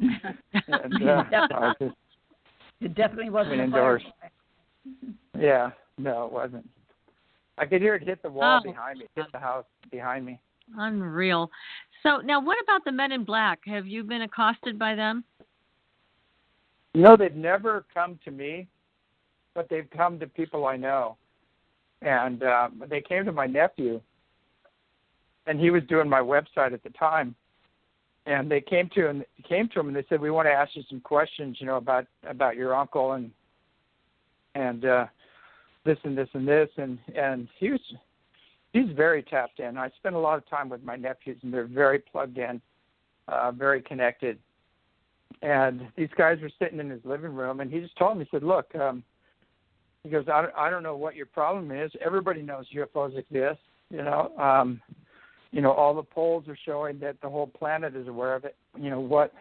and it definitely wasn't indoors. Yeah, no, it wasn't. I could hear it hit the wall behind me, hit the house behind me. Unreal. So now, what about the Men in Black? Have you been accosted by them? No, they've never come to me, but they've come to people I know. And they came to my nephew, and he was doing my website at the time. And they came to him and they said, "We want to ask you some questions, you know, about your uncle and this and this and this." And he's very tapped in. I spend a lot of time with my nephews, and they're very plugged in, very connected. And these guys were sitting in his living room, and he just told me, he said, "Look," he goes, I don't know what your problem is. Everybody knows UFOs exist, you know. You know, all the polls are showing that the whole planet is aware of it. You know, what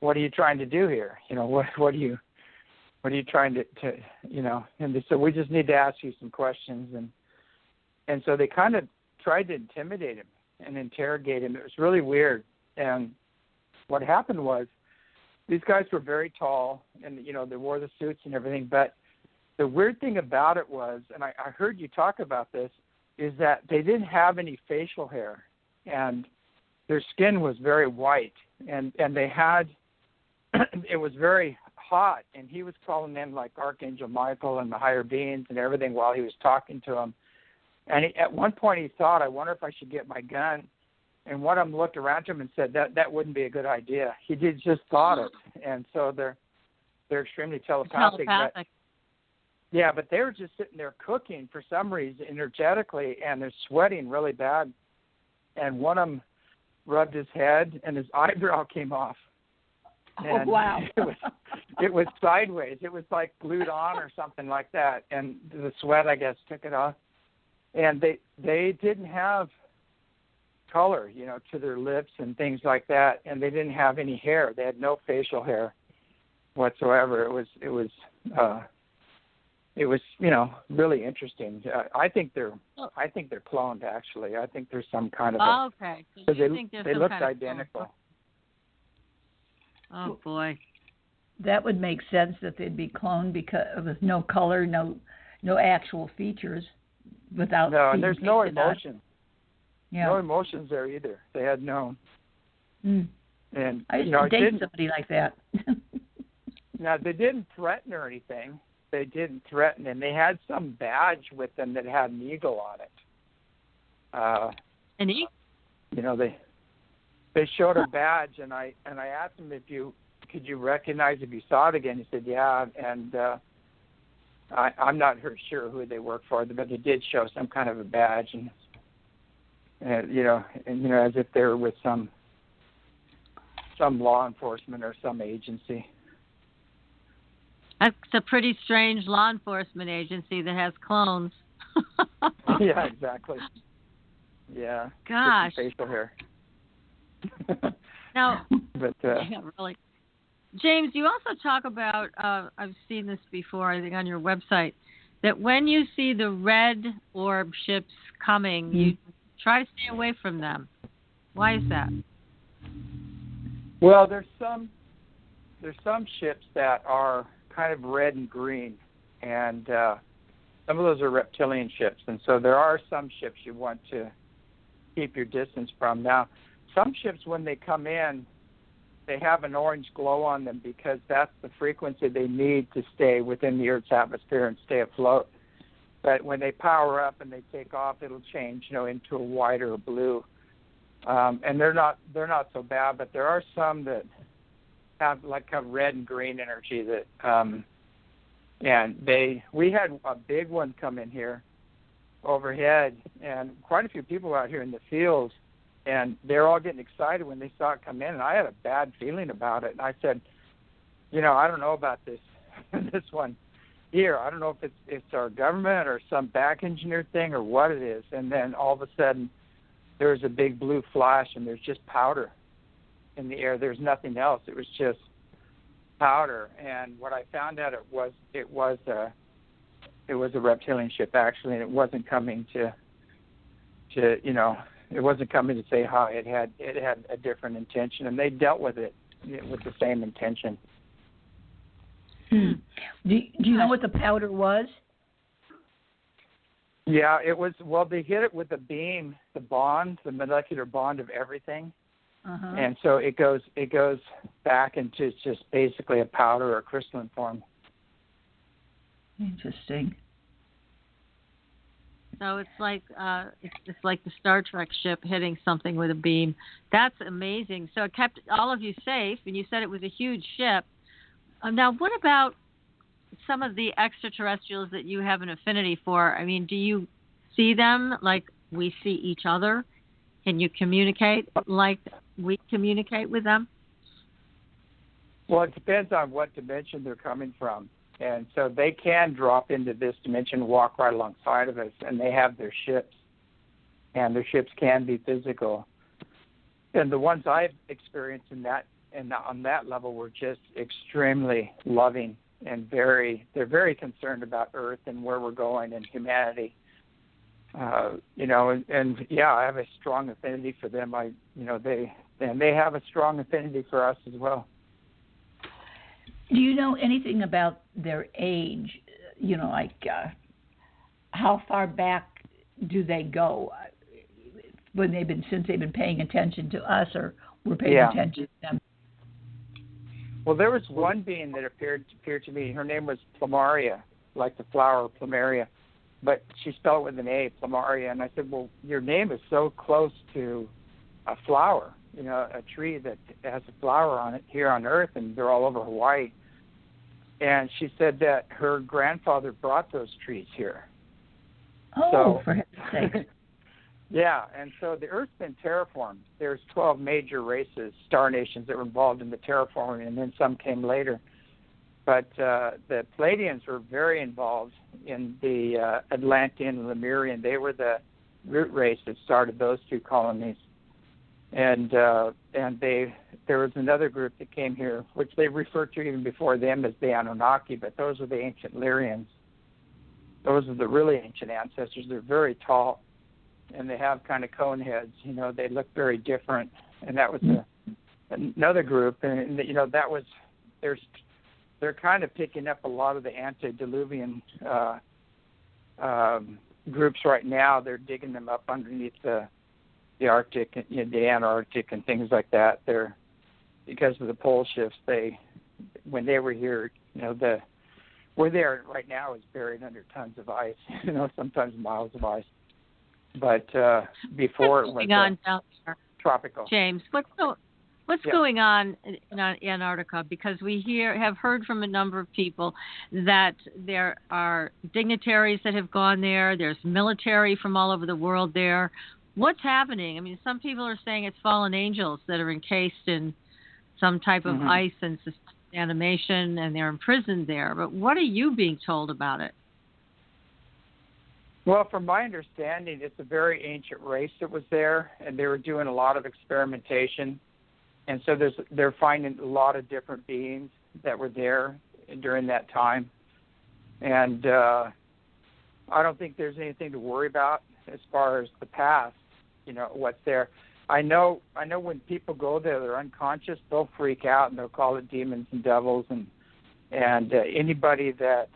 are you trying to do here? You know, what are you trying to you know? And they said, "We just need to ask you some questions." And so they kind of tried to intimidate him and interrogate him. It was really weird. And what happened was, these guys were very tall, and you know, they wore the suits and everything. But the weird thing about it was, and I heard you talk about this, is that they didn't have any facial hair, and their skin was very white, and they had it was very hot, and he was calling in like Archangel Michael and the higher beings and everything while he was talking to them. And at one point he thought, "I wonder if I should get my gun." And one of them looked around him and said, that wouldn't be a good idea. He just thought it. And so they're extremely telepathic. But they were just sitting there cooking for some reason energetically, and they're sweating really bad. And one of them rubbed his head, and his eyebrow came off. And wow. It was sideways. It was like glued on or something like that. And the sweat, I guess, took it off. And they didn't have color, you know, to their lips and things like that. And they didn't have any hair. They had no facial hair whatsoever. It was you know, really interesting. I think they're cloned, actually. I think there's some kind of okay. So they looked identical. Oh boy, that would make sense that they'd be cloned because with no color, no actual features, without. No, and there's no emotion. Yeah. No emotions there either. They had no. Mm. And I used to date somebody like that. Now, they didn't threaten or anything. They didn't threaten, and they had some badge with them that had an eagle on it. An eagle? You know, they showed a badge, and I asked him could you recognize if you saw it again. He said, yeah, and I'm not sure who they work for, but they did show some kind of a badge, and you know, as if they were with some law enforcement or some agency. That's a pretty strange law enforcement agency that has clones. Yeah, exactly. Yeah. Gosh. Facial hair. Now, but yeah, really. James, you also talk about, I've seen this before, I think on your website, that when you see the red orb ships coming, you try to stay away from them. Why is that? Well, there's some ships that are kind of red and green, and some of those are reptilian ships, and so there are some ships you want to keep your distance from. Now, some ships, when they come in, they have an orange glow on them because that's the frequency they need to stay within the Earth's atmosphere and stay afloat. But when they power up and they take off, it'll change, you know, into a white or a blue. And they're not so bad, but there are some that have like a red and green energy that and we had a big one come in here overhead, and quite a few people out here in the fields, and they're all getting excited when they saw it come in, and I had a bad feeling about it. And I said, you know, I don't know about this one here. I don't know if it's our government or some back engineered thing or what it is. And then all of a sudden there's a big blue flash, and there's just powder. in the air. There's nothing else. It was just powder. And what I found out it was a reptilian ship actually, and it wasn't coming to it wasn't coming to say hi. It had a different intention, and they dealt with it with the same intention. Do you know what the powder was? Yeah, it was. Well, they hit it with a beam, the molecular bond of everything, and so it goes back into just basically a powder or crystalline form. Interesting. So it's like it's like the Star Trek ship hitting something with a beam. That's amazing. So it kept all of you safe, and you said it was a huge ship. Now, what about some of the extraterrestrials that you have an affinity for? I mean, do you see them like we see each other? Can you communicate like we communicate with them? Well, it depends on what dimension they're coming from. And so they can drop into this dimension, walk right alongside of us, and they have their ships. And their ships can be physical. And the ones I've experienced on that level were just extremely loving and they're very concerned about Earth and where we're going and humanity. I have a strong affinity for them. They have a strong affinity for us as well. Do you know anything about their age? How far back do they go? Since they've been paying attention to us, or we're paying attention to them? Well, there was one being that appeared to me. Her name was Plumaria, like the flower Plumeria, but she spelled it with an A, Plumaria. And I said, well, your name is so close to a flower, a tree that has a flower on it here on Earth, and they're all over Hawaii. And she said that her grandfather brought those trees here. Oh, for heaven's sake. Yeah, and so the Earth's been terraformed. There's 12 major races, star nations, that were involved in the terraforming, and then some came later. But the Pleiadians were very involved in the Atlantean and Lemurian. They were the root race that started those two colonies. And there was another group that came here, which they referred to even before them as the Anunnaki, but those are the ancient Lyrians. Those are the really ancient ancestors. They're very tall, and they have kind of cone heads. They look very different. And that was another group, and that was they're kind of picking up a lot of the antediluvian groups right now. They're digging them up underneath the Arctic, the Antarctic, and things like that. They're, because of the pole shifts, when they were here, where they are right now is buried under tons of ice, sometimes miles of ice. But before it was tropical. James, what's going on in Antarctica? Because we have heard from a number of people that there are dignitaries that have gone there. There's military from all over the world there. What's happening? I mean, some people are saying it's fallen angels that are encased in some type of ice and animation, and they're imprisoned there. But what are you being told about it? Well, from my understanding, it's a very ancient race that was there, and they were doing a lot of experimentation. And so they're finding a lot of different beings that were there during that time. And I don't think there's anything to worry about as far as the past, what's there. I know when people go there, they're unconscious, they'll freak out and they'll call it demons and devils, and anybody that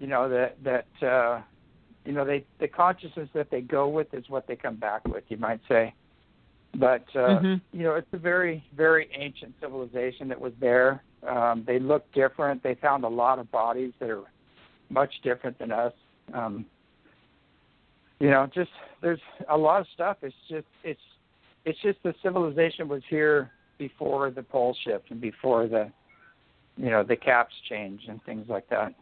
the consciousness that they go with is what they come back with, you might say. But it's a very, very ancient civilization that was there. They look different. They found a lot of bodies that are much different than us. There's a lot of stuff. It's just the civilization was here before the pole shift and before the caps change and things like that.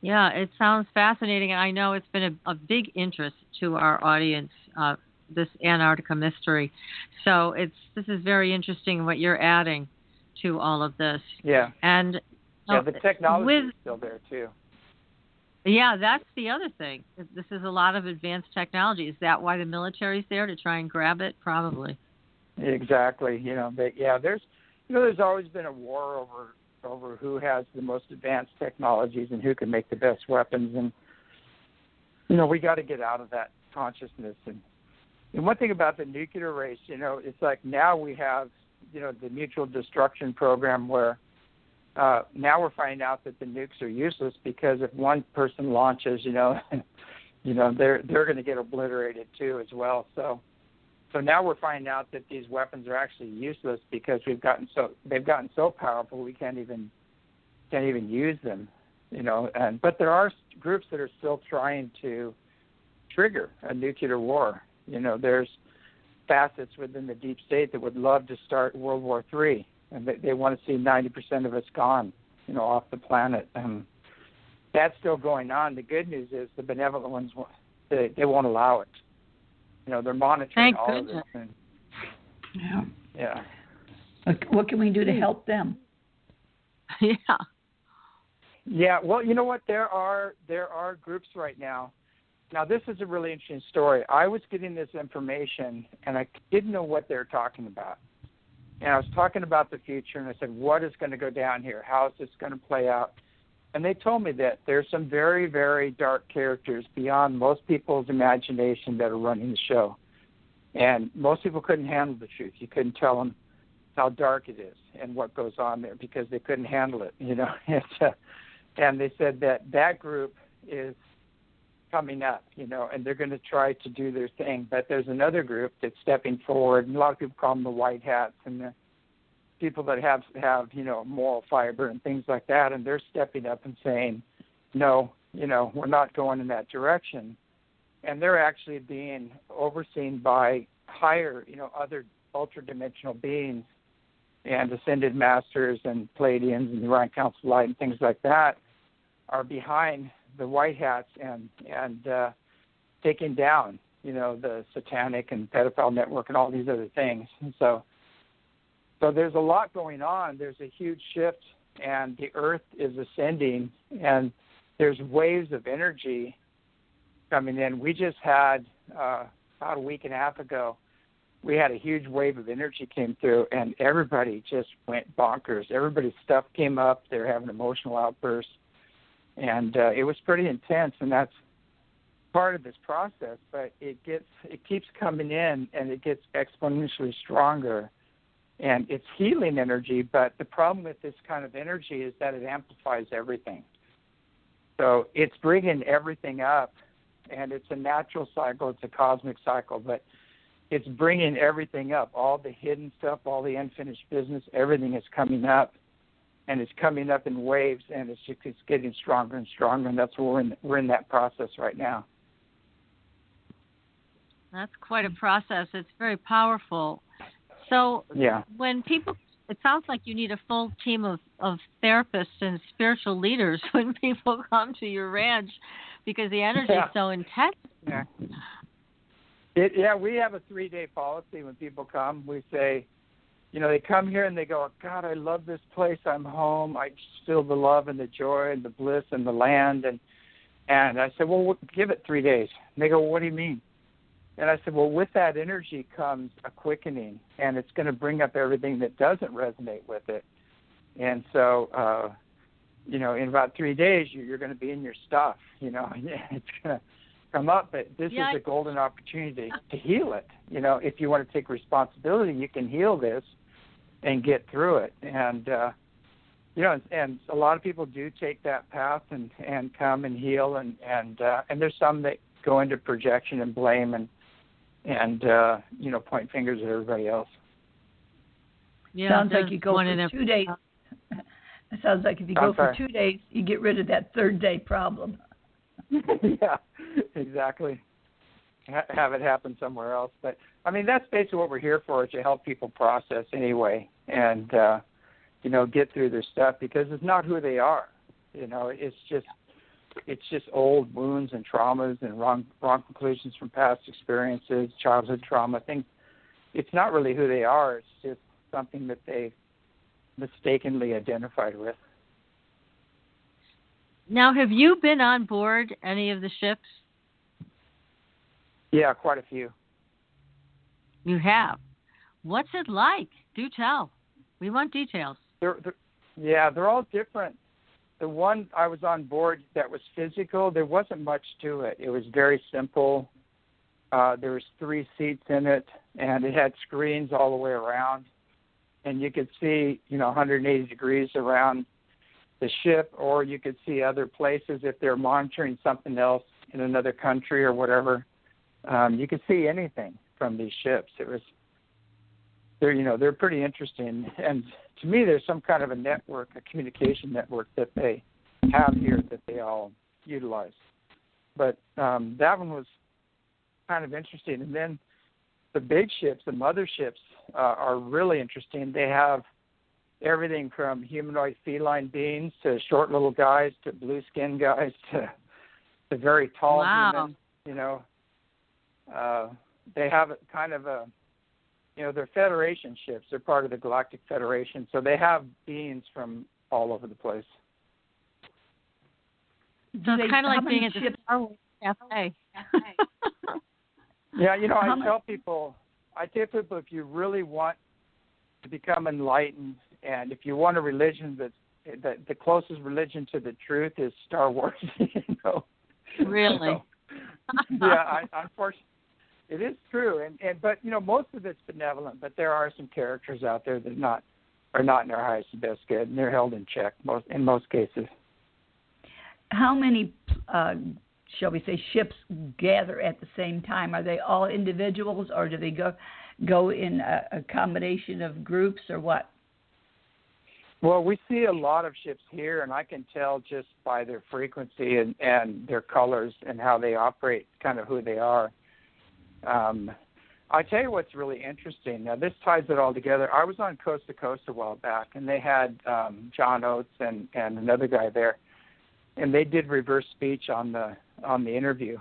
Yeah, it sounds fascinating, and I know it's been a big interest to our audience, this Antarctica mystery. So this is very interesting what you're adding to all of this. Yeah. And the technology is still there too. Yeah, that's the other thing. This is a lot of advanced technology. Is that why the military's there, to try and grab it? Probably. Exactly. There's always been a war over who has the most advanced technologies and who can make the best weapons, and we got to get out of that consciousness. And one thing about the nuclear race, it's like now we have the mutual destruction program where now we're finding out that the nukes are useless because if one person launches, they're going to get obliterated too as well. So now we're finding out that these weapons are actually useless because they've gotten so powerful we can't even use them, but there are groups that are still trying to trigger a nuclear war. There's facets within the deep state that would love to start World War III, and they want to see 90% of us gone, off the planet. That's still going on. The good news is the benevolent ones, they won't allow it. They're monitoring Thank all goodness. of this. Yeah. What can we do to help them? Yeah. Yeah. Well, you know what? There are groups right now. Now, this is a really interesting story. I was getting this information, and I didn't know what they were talking about. And I was talking about the future, and I said, what is going to go down here? How is this going to play out? And they told me that there's some very, very dark characters beyond most people's imagination that are running the show. And most people couldn't handle the truth. You couldn't tell them how dark it is and what goes on there because they couldn't handle it, And they said that group is coming up, and they're going to try to do their thing. But there's another group that's stepping forward, and a lot of people call them the white hats, and the people that have moral fiber and things like that, and they're stepping up and saying, no, we're not going in that direction. And they're actually being overseen by higher, other ultra-dimensional beings and ascended masters and Pleiadians and the Orion Council of Light and things like that are behind the white hats and taking down, the satanic and pedophile network and all these other things. And so there's a lot going on. There's a huge shift, and the Earth is ascending, and there's waves of energy coming in. We just had, about a week and a half ago, we had a huge wave of energy came through, and everybody just went bonkers. Everybody's stuff came up. They're having emotional outbursts, and it was pretty intense, and that's part of this process. But it keeps coming in, and it gets exponentially stronger. And it's healing energy, but the problem with this kind of energy is that it amplifies everything. So it's bringing everything up, and it's a natural cycle, it's a cosmic cycle, but it's bringing everything up, all the hidden stuff, all the unfinished business, everything is coming up, and it's coming up in waves, and it's getting stronger and stronger, and that's what we're in that process right now. That's quite a process. It's very powerful. So when people, it sounds like you need a full team of therapists and spiritual leaders when people come to your ranch because the energy is so intense there. We have a 3-day policy when people come. We say, they come here and they go, God, I love this place. I'm home. I just feel the love and the joy and the bliss and the land. And I said, well, give it 3 days. And they go, well, what do you mean? And I said, well, with that energy comes a quickening, and it's going to bring up everything that doesn't resonate with it. And so, in about 3 days, you're going to be in your stuff. It's going to come up, but this is a golden opportunity to heal it. If you want to take responsibility, you can heal this and get through it. And, and a lot of people do take that path and come and heal, and there's some that go into projection and blame and point fingers at everybody else. Yeah, sounds like you go for 2 days. It sounds like if you go for 2 days, you get rid of that third day problem. Yeah, exactly. Have it happen somewhere else. But, that's basically what we're here for, is to help people process anyway and, get through their stuff, because it's not who they are. It's just old wounds and traumas and wrong conclusions from past experiences, childhood trauma. Things. It's not really who they are. It's just something that they mistakenly identified with. Now, have you been on board any of the ships? Yeah, quite a few. You have. What's it like? Do tell. We want details. They're all different. The one I was on board that was physical, there wasn't much to it. It was very simple. There was 3 seats in it, and it had screens all the way around. And you could see, 180 degrees around the ship, or you could see other places if they're monitoring something else in another country or whatever. You could see anything from these ships. They're pretty interesting. And to me, there's some kind of a network, a communication network that they have here that they all utilize. But that one was kind of interesting. And then the big ships, the motherships, are really interesting. They have everything from humanoid feline beings to short little guys to blue skin guys to very tall human. They have kind of they're Federation ships. They're part of the Galactic Federation, so they have beings from all over the place. So it's kind of like being at the Star Wars Cafe. Yeah, I tell people, if you really want to become enlightened, and if you want a religion that the closest religion to the truth is Star Wars, Really? Yeah, unfortunately, it is true, but most of it's benevolent. But there are some characters out there that are not in their highest and best good, and they're held in check in most cases. How many, shall we say, ships gather at the same time? Are they all individuals, or do they go in a combination of groups, or what? Well, we see a lot of ships here, and I can tell just by their frequency and their colors and how they operate, kind of who they are. I tell you what's really interesting. Now, this ties it all together. I was on Coast to Coast a while back, and they had John Oates and another guy there, and they did reverse speech on the interview.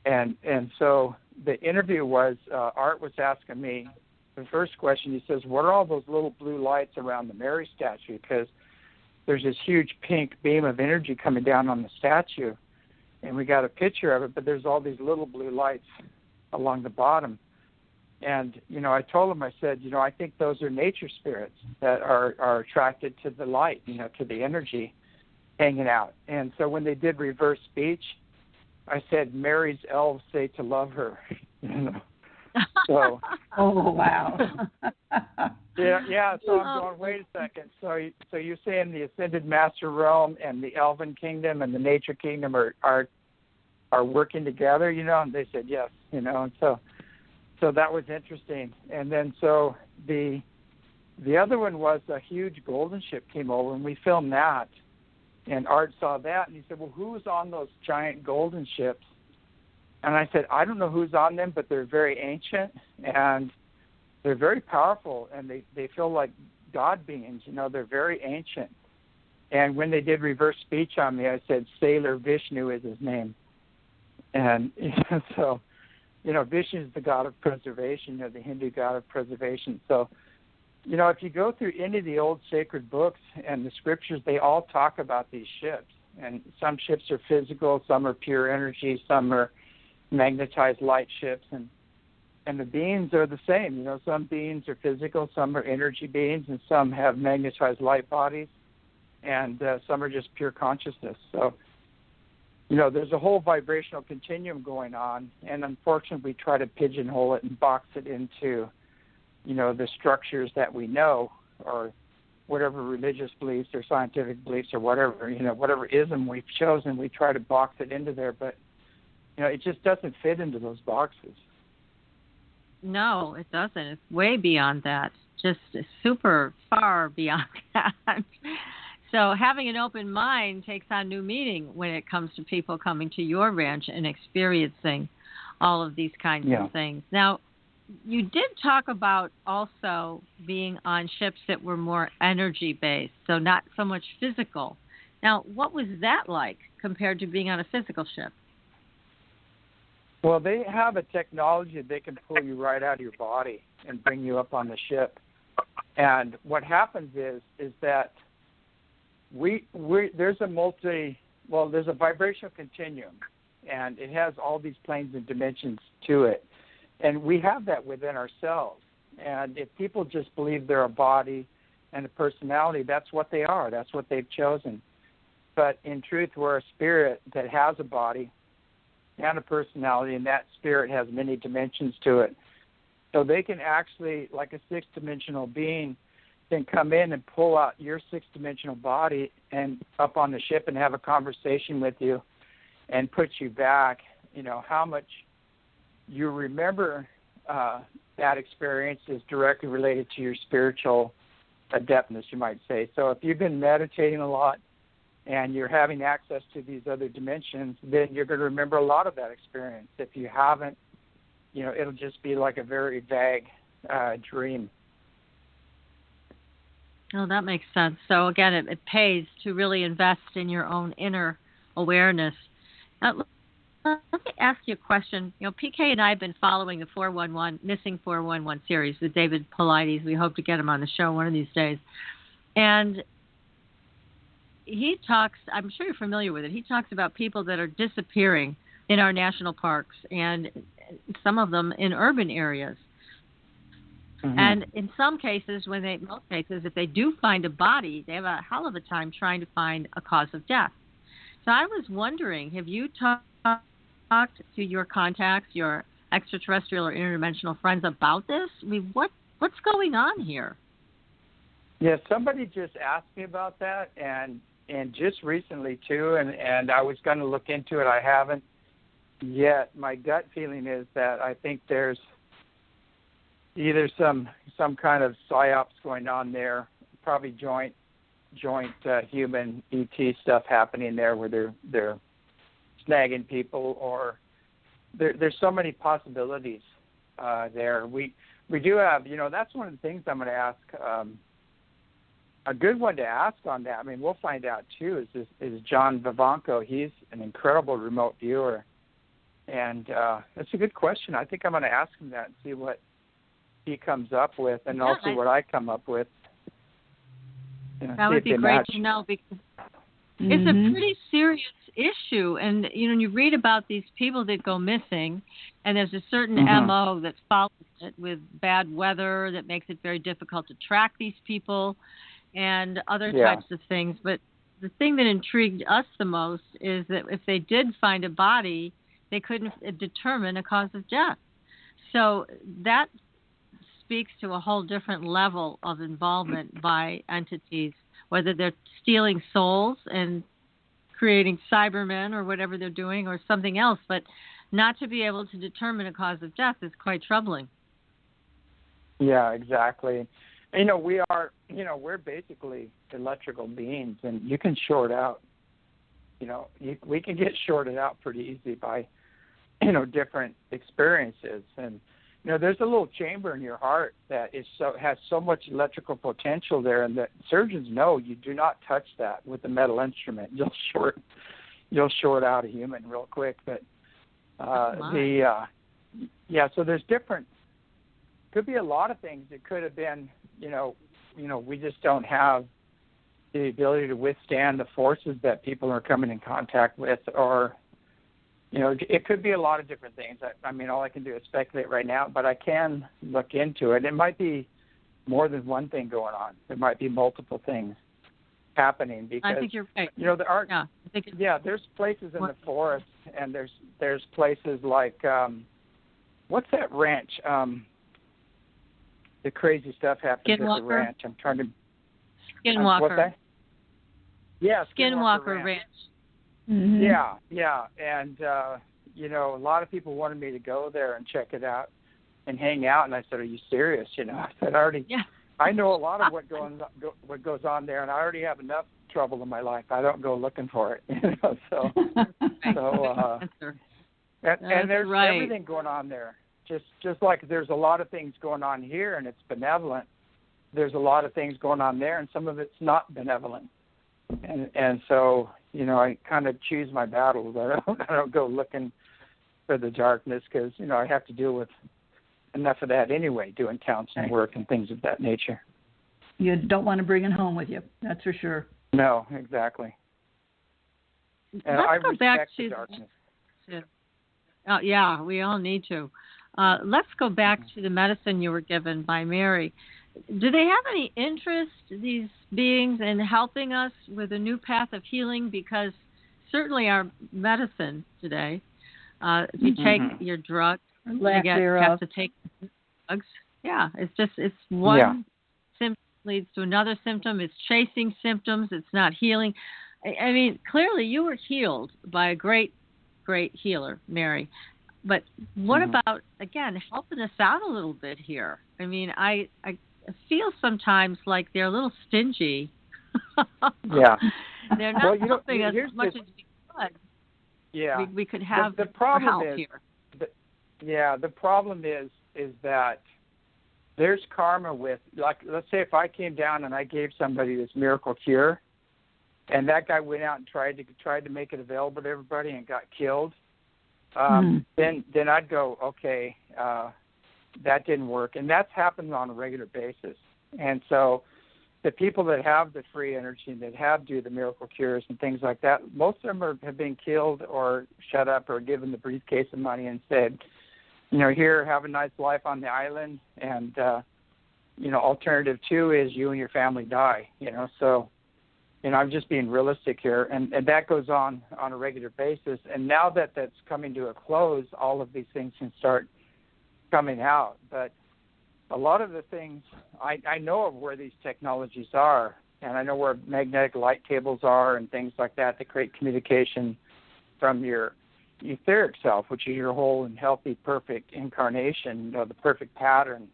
And so the interview was, Art was asking me, the first question, he says, what are all those little blue lights around the Mary statue? Because there's this huge pink beam of energy coming down on the statue, and we got a picture of it, but there's all these little blue lights along the bottom. And, I told him, I said, I think those are nature spirits that are attracted to the light, to the energy hanging out. And so when they did reverse speech, I said, Mary's elves say to love her, So, oh, wow. yeah. So I'm going, wait a second. So you're saying the Ascended Master Realm and the Elven Kingdom and the Nature Kingdom are working together, And they said yes, And so that was interesting. And then so the other one was a huge golden ship came over, and we filmed that. And Art saw that, and he said, well, who's on those giant golden ships? And I said, I don't know who's on them, but they're very ancient, and they're very powerful, and they feel like God beings. They're very ancient. And when they did reverse speech on me, I said, Sailor Vishnu is his name. And so, Vishnu is the god of preservation, the Hindu god of preservation. So, if you go through any of the old sacred books and the scriptures, they all talk about these ships. And some ships are physical, some are pure energy, some are magnetized light ships, and the beings are the same. Some beings are physical, some are energy beings, and some have magnetized light bodies, and some are just pure consciousness. So, there's a whole vibrational continuum going on, and unfortunately we try to pigeonhole it and box it into, the structures that we know, or whatever religious beliefs or scientific beliefs or whatever, whatever ism we've chosen, we try to box it into there, but it just doesn't fit into those boxes. No, it doesn't. It's way beyond that. Just super far beyond that. So having an open mind takes on new meaning when it comes to people coming to your ranch and experiencing all of these kinds of things. Now, you did talk about also being on ships that were more energy-based, so not so much physical. Now, what was that like compared to being on a physical ship? Well, they have a technology that they can pull you right out of your body and bring you up on the ship. And what happens is that there's a vibrational continuum, and it has all these planes and dimensions to it. And we have that within ourselves. And if people just believe they're a body and a personality, that's what they are. That's what they've chosen. But in truth, we're a spirit that has a body and a personality, and that spirit has many dimensions to it. So they can actually, like a six-dimensional being, can come in and pull out your six-dimensional body and up on the ship and have a conversation with you and put you back. You know, how much you remember that experience is directly related to your spiritual adeptness, you might say. So if you've been meditating a lot and you're having access to these other dimensions, then you're going to remember a lot of that experience. If you haven't, you know, it'll just be like a very vague dream. Oh, that makes sense. So again, it pays to really invest in your own inner awareness. Let me ask you a question. You know, PK and I have been following the Missing 411 series with David Paulides. We hope to get him on the show one of these days. And he talks, I'm sure you're familiar with it, he talks about people that are disappearing in our national parks and some of them in urban areas. Mm-hmm. And in most cases, if they do find a body, they have a hell of a time trying to find a cause of death. So I was wondering, have you talked to your contacts, your extraterrestrial or interdimensional friends about this? I mean, what's going on here? Yeah, somebody just asked me about that, and just recently too, and I was going to look into it. I haven't yet. My gut feeling is that I think there's either some kind of psyops going on there, probably joint human ET stuff happening there, where they're snagging people, or there's so many possibilities there. We do have, you know, that's one of the things I'm going to ask. A good one to ask on that, I mean, we'll find out too, is John Vivanco. He's an incredible remote viewer, and that's a good question. I think I'm going to ask him that and see what he comes up with, and also what I come up with. You know, that would be great to know, because it's a pretty serious issue. And, you know, you read about these people that go missing, and there's a certain MO that follows it, with bad weather that makes it very difficult to track these people and other types of things. But the thing that intrigued us the most is that if they did find a body, they couldn't determine a cause of death. So that speaks to a whole different level of involvement by entities, whether they're stealing souls and creating Cybermen or whatever they're doing, or something else. But not to be able to determine a cause of death is quite troubling. Yeah, exactly. You know, we're basically electrical beings, and you can short out. You know, we can get shorted out pretty easy by, you know, different experiences. And you know, there's a little chamber in your heart that has so much electrical potential there, and that surgeons know you do not touch that with a metal instrument. You'll short out a human real quick. But so there's different. Could be a lot of things. It could have been, you know, we just don't have the ability to withstand the forces that people are coming in contact with, or, you know, it could be a lot of different things. I mean, all I can do is speculate right now, but I can look into it. It might be more than one thing going on. There might be multiple things happening, because I think you're right. You know, there are there's places in the forest, and there's places like what's that ranch? The crazy stuff happens at the ranch. I'm trying to Skinwalker. What's that? Yeah, Skinwalker Ranch. Mm-hmm. Yeah, and you know, a lot of people wanted me to go there and check it out and hang out, and I said, "Are you serious?" You know, I said, I know a lot of what goes on there, and I already have enough trouble in my life. I don't go looking for it, you know. So and there's everything going on there. Just like there's a lot of things going on here, and it's benevolent. There's a lot of things going on there, and some of it's not benevolent. And so, you know, I kind of choose my battles. I don't go looking for the darkness, because, you know, I have to deal with enough of that anyway, doing counseling work and things of that nature. You don't want to bring it home with you, that's for sure. No, exactly. And Let's I go back respect to the darkness. Oh, yeah, we all need to. let's go back to the medicine you were given by Mary. Do they have any interest, these beings, in helping us with a new path of healing? Because certainly our medicine today, if you take your drug, you have to take drugs. Yeah, it's one symptom leads to another symptom. It's chasing symptoms. It's not healing. I mean, clearly you were healed by a great, great healer, Mary. But what about, again, helping us out a little bit here? I mean, I feel sometimes like they're a little stingy. Yeah. They're not helping us as much as we could. Yeah. We could have the problem help is, here. The problem is that there's karma with, like, let's say if I came down and I gave somebody this miracle cure, and that guy went out and tried to make it available to everybody and got killed, then I'd go, okay, that didn't work. And that's happened on a regular basis. And so the people that have the free energy, that have do the miracle cures and things like that, most of them have been killed or shut up or given the briefcase of money and said, here, have a nice life on the island. And, alternative 2 is you and your family die, So, I'm just being realistic here. And that goes on a regular basis. And now that that's coming to a close, all of these things can start coming out. But a lot of the things, I know of where these technologies are, and I know where magnetic light cables are and things like that create communication from your etheric self, which is your whole and healthy, perfect incarnation, the perfect pattern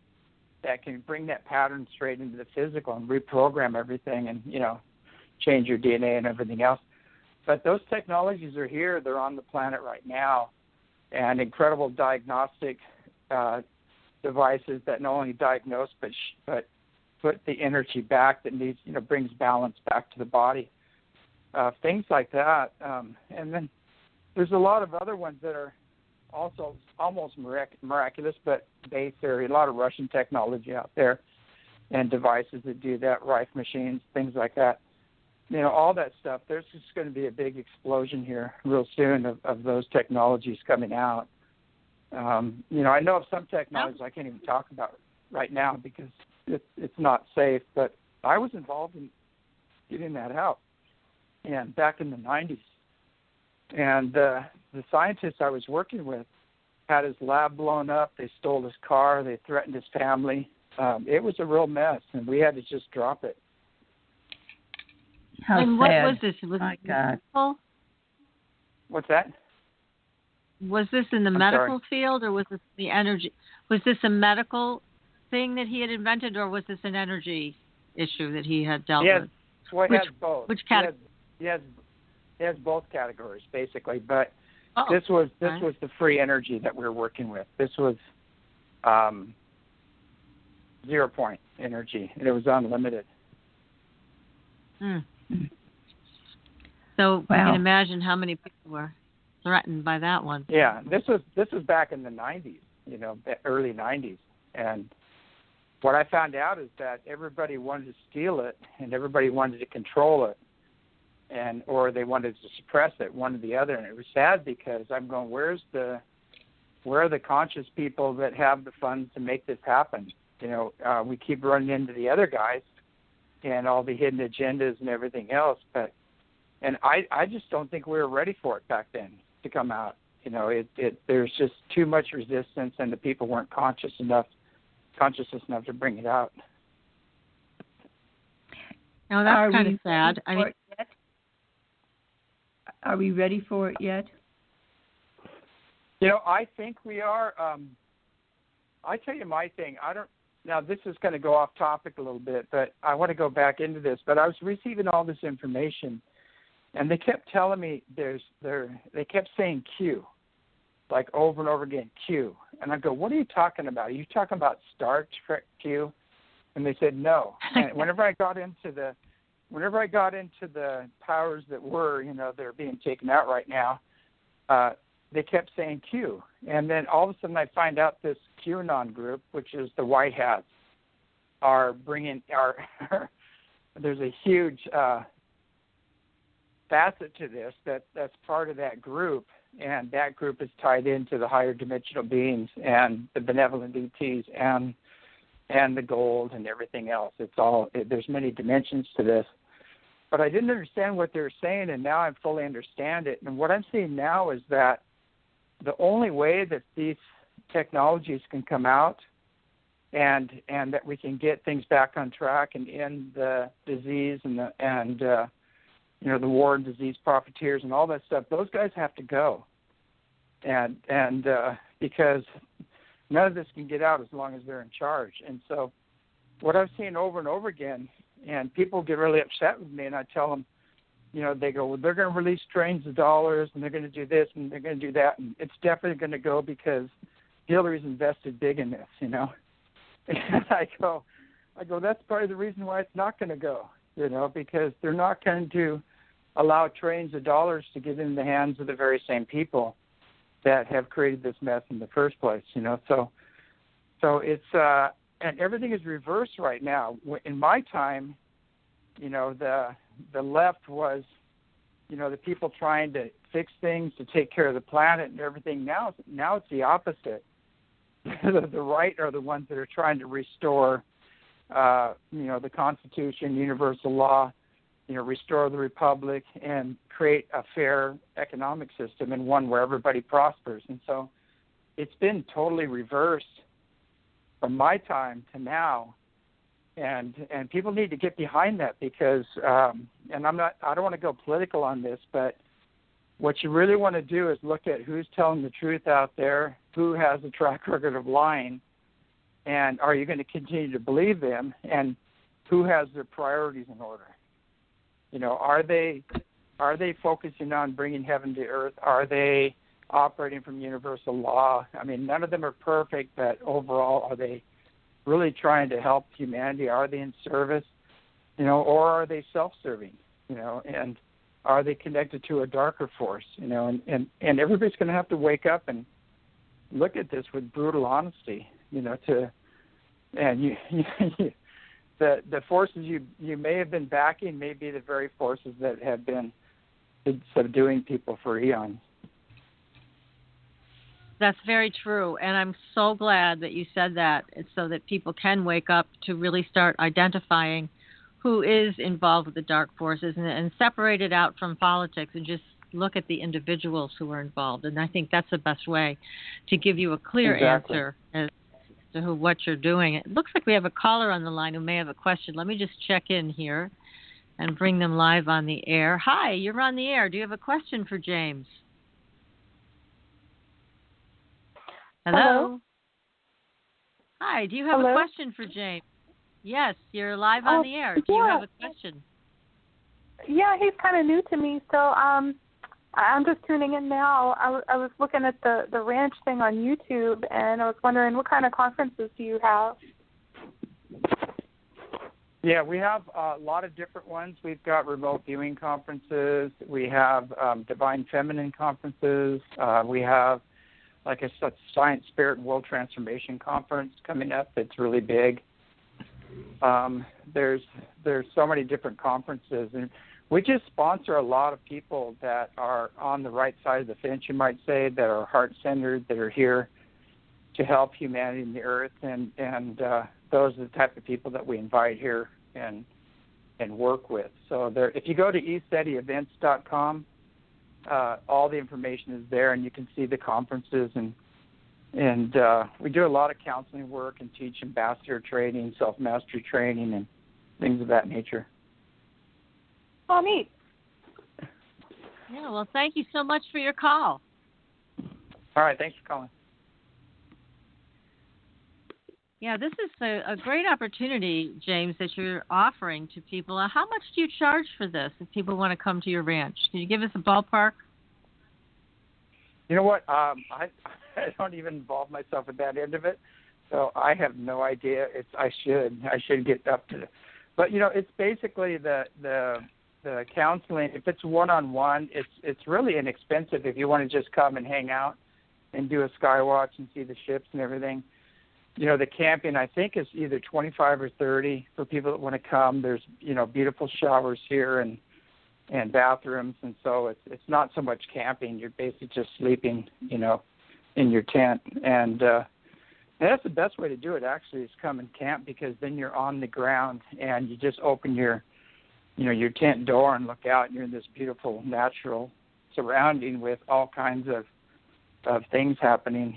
that can bring that pattern straight into the physical and reprogram everything and, change your DNA and everything else. But those technologies are here. They're on the planet right now, and incredible diagnostic devices that not only diagnose but put the energy back that needs, brings balance back to the body. Things like that. And then there's a lot of other ones that are also almost miraculous, but based there. A lot of Russian technology out there and devices that do that, Rife machines, things like that. All that stuff. There's just going to be a big explosion here real soon of those technologies coming out. I know of some technologies I can't even talk about right now because it's not safe, but I was involved in getting that out and back in the 90s. And the scientist I was working with had his lab blown up. They stole his car. They threatened his family. It was a real mess, and we had to just drop it. How and sad. What was this? Was My it God. medical? What's that? Was this in the medical field, or was this the energy? Was this a medical thing that he had invented, or was this an energy issue that he had dealt with? Well, he has both. Which category? He has both categories, basically. But this was the free energy that we were working with. This was 0 point energy. It was unlimited. So you can imagine how many people were threatened by that one. Yeah, this was back in the 90s, early 90s. And what I found out is that everybody wanted to steal it and everybody wanted to control it, or they wanted to suppress it, one or the other. And it was sad because I'm going, where are the conscious people that have the funds to make this happen? We keep running into the other guys and all the hidden agendas and everything else. And I just don't think we were ready for it back then to come out. There's just too much resistance, and the people weren't conscious enough to bring it out. No, that's kind of sad. Are we ready for it yet? I think we are. I tell you my thing. Now, this is going to go off topic a little bit, but I want to go back into this. But I was receiving all this information, and they kept telling me they kept saying Q, like over and over again, Q. And I go, what are you talking about? Are you talking about Star Trek Q? And they said no. And whenever I got into the powers that were, they're being taken out right now, they kept saying Q. And then all of a sudden I find out this QAnon group, which is the White Hats, are bringing there's a huge facet to this that's part of that group, and that group is tied into the higher dimensional beings and the benevolent ETs and the gold and everything else. There's many dimensions to this. But I didn't understand what they were saying, and now I fully understand it. And what I'm seeing now is that the only way that these technologies can come out and that we can get things back on track and end the disease and the war and disease profiteers and all that stuff, those guys have to go. And because none of this can get out as long as they're in charge. And so what I've seen over and over again, and people get really upset with me, and I tell them, they go, well, they're going to release trains of dollars, and they're going to do this, and they're going to do that, and it's definitely going to go because Hillary's invested big in this, And I go, that's part of the reason why it's not going to go, because they're not going to allow trains of dollars to get in the hands of the very same people that have created this mess in the first place, So it's and everything is reversed right now. In my time, the left was, the people trying to fix things to take care of the planet and everything. Now it's the opposite. The right are the ones that are trying to restore, the Constitution, universal law, restore the republic and create a fair economic system and one where everybody prospers. And so it's been totally reversed from my time to now. And people need to get behind that because, and I don't want to go political on this, but what you really want to do is look at who's telling the truth out there, who has a track record of lying, and are you going to continue to believe them, and who has their priorities in order? Are they focusing on bringing heaven to earth? Are they operating from universal law? I mean, none of them are perfect, but overall, are they really trying to help humanity? Are they in service, or are they self-serving, and are they connected to a darker force, and everybody's going to have to wake up and look at this with brutal honesty, the forces you may have been backing may be the very forces that have been subduing people for eons. That's very true, and I'm so glad that you said that, so that people can wake up to really start identifying who is involved with the dark forces and separate it out from politics and just look at the individuals who are involved. And I think that's the best way to give you a clear answer as to what you're doing. It looks like we have a caller on the line who may have a question. Let me just check in here and bring them live on the air. Hi, you're on the air. Do you have a question for James? Hello? Hi, do you have a question for James? Yes, you're live on the air. Do you have a question? Yeah, he's kind of new to me, so I'm just tuning in now. I was looking at the ranch thing on YouTube, and I was wondering what kind of conferences do you have? Yeah, we have a lot of different ones. We've got remote viewing conferences. We have Divine Feminine conferences. We have, like I said, Science, Spirit, and World Transformation Conference coming up. It's really big. There's so many different conferences, and we just sponsor a lot of people that are on the right side of the fence, you might say, that are heart-centered, that are here to help humanity and the earth, and those are the type of people that we invite here and work with. So if you go to ESETIevents.com, all the information is there, and you can see the conferences, and we do a lot of counseling work and teach ambassador training, self-mastery training, and things of that nature. Oh, neat. Yeah, well, thank you so much for your call. All right, thanks for calling. Yeah, this is a great opportunity, James, that you're offering to people. How much do you charge for this if people want to come to your ranch? Can you give us a ballpark? You know what? I don't even involve myself with that end of it, so I have no idea. I should get up to it. But, it's basically the counseling. If it's one-on-one, it's really inexpensive if you want to just come and hang out and do a sky watch and see the ships and everything. The camping, I think, is either 25 or 30 for people that want to come. There's, beautiful showers here, and and bathrooms, and so it's not so much camping. You're basically just sleeping, in your tent, and that's the best way to do it. Actually, is come and camp, because then you're on the ground and you just open your tent door and look out, and you're in this beautiful natural surrounding with all kinds of things happening.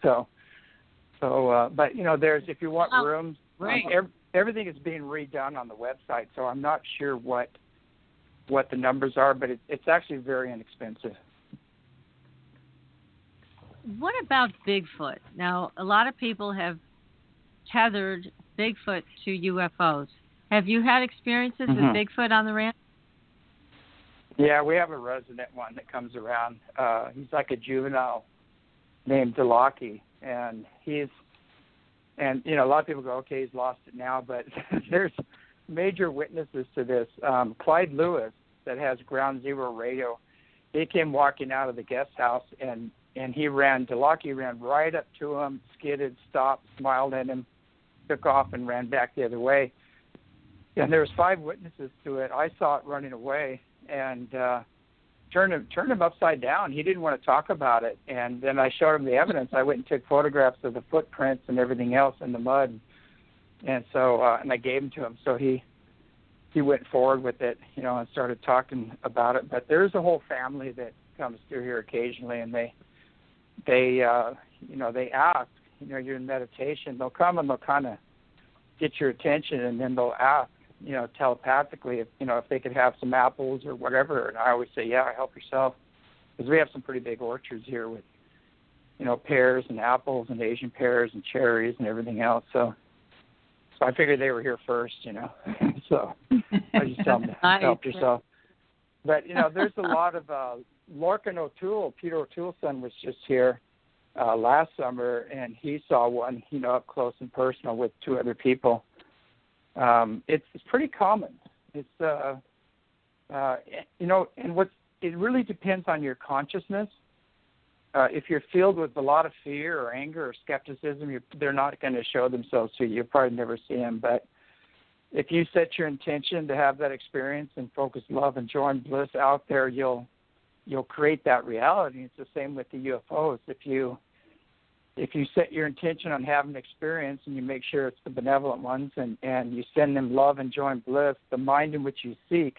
But there's, if you want rooms, right. Everything is being redone on the website, so I'm not sure what the numbers are, but it's actually very inexpensive. What about Bigfoot? Now, a lot of people have tethered Bigfoot to UFOs. Have you had experiences with Bigfoot on the ranch? Yeah, we have a resident one that comes around. He's like a juvenile named Delaki, and a lot of people go, okay, he's lost it now, but there's major witnesses to this. Clyde Lewis, that has Ground Zero radio, he came walking out of the guest house, and Delaki ran right up to him, skidded, stopped, smiled at him, took off, and ran back the other way. And there was 5 witnesses to it. I saw it running away, and turned him upside down. He didn't want to talk about it, and then I showed him the evidence. I went and took photographs of the footprints and everything else in the mud, and so and I gave them to him. So he went forward with it, and started talking about it. But there's a whole family that comes through here occasionally, and they ask, you're in meditation. They'll come and they'll kind of get your attention, and then they'll ask, telepathically, if they could have some apples or whatever. And I always say, yeah, help yourself, because we have some pretty big orchards here with, pears and apples and Asian pears and cherries and everything else. So I figured they were here first, So I just tell them to help yourself. But, there's a lot of Lorcan O'Toole, Peter O'Toole's son, was just here last summer, and he saw one, up close and personal with 2 other people. It's pretty common. It's and it really depends on your consciousness. If you're filled with a lot of fear or anger or skepticism, they're not going to show themselves to you. You'll probably never see them. But if you set your intention to have that experience and focus love and joy and bliss out there, you'll create that reality. It's the same with the UFOs. If you set your intention on having an experience and you make sure it's the benevolent ones, and you send them love and joy and bliss, the mind in which you seek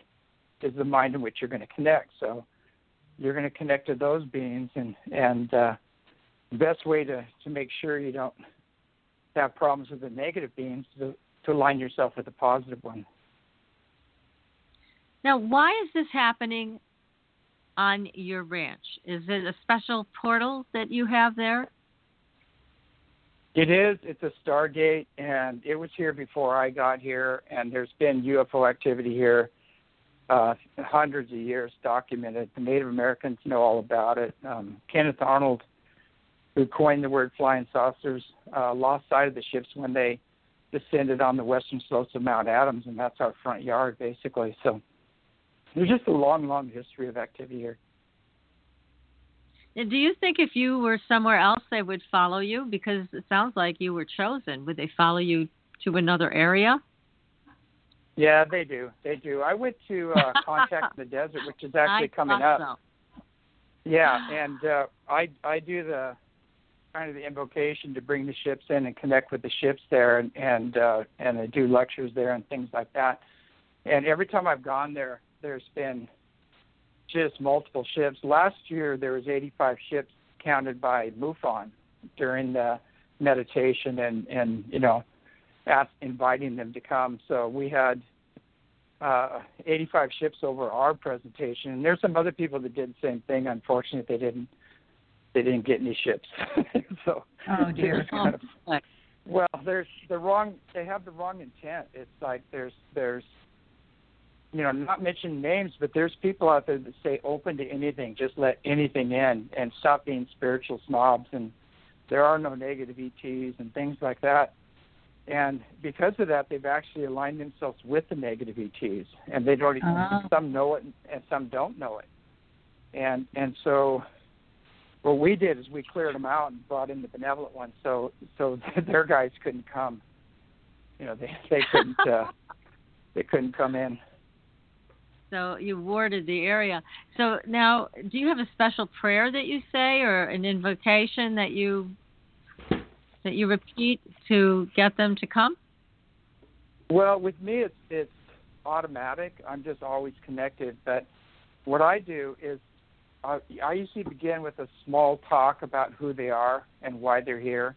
is the mind in which you're going to connect. So you're going to connect to those beings, and the best way to make sure you don't have problems with the negative beings is to align yourself with the positive one. Now, why is this happening on your ranch? Is it a special portal that you have there? It is. It's a Stargate, and it was here before I got here, and there's been UFO activity here hundreds of years documented. The Native Americans know all about it. Kenneth Arnold, who coined the word flying saucers, lost sight of the ships when they descended on the western slopes of Mount Adams, and that's our front yard, basically. So there's just a long, long history of activity here. And do you think if you were somewhere else, they would follow you? Because it sounds like you were chosen. Would they follow you to another area? Yeah, they do. They do. I went to Contact in the Desert, which is actually coming up. So. Yeah, and I do the kind of the invocation to bring the ships in and connect with the ships there, and I do lectures there and things like that. And every time I've gone there, there's been just multiple ships. Last year there was 85 ships counted by MUFON during the meditation and inviting them to come. So we had 85 ships over our presentation, and there's some other people that did the same thing. Unfortunately, they didn't get any ships. So oh dear. Kind of, well, they have the wrong intent. It's like there's not mention names, but there's people out there that say open to anything, just let anything in, and stop being spiritual snobs, and there are no negative ETs and things like that. And because of that, they've actually aligned themselves with the negative ETs, and they'd already some know it and some don't know it. And so what we did is we cleared them out and brought in the benevolent ones, so their guys couldn't come. They couldn't come in. So you warded the area. So now, do you have a special prayer that you say, or an invocation that you repeat to get them to come? Well, with me, it's automatic. I'm just always connected. But what I do is I usually begin with a small talk about who they are and why they're here,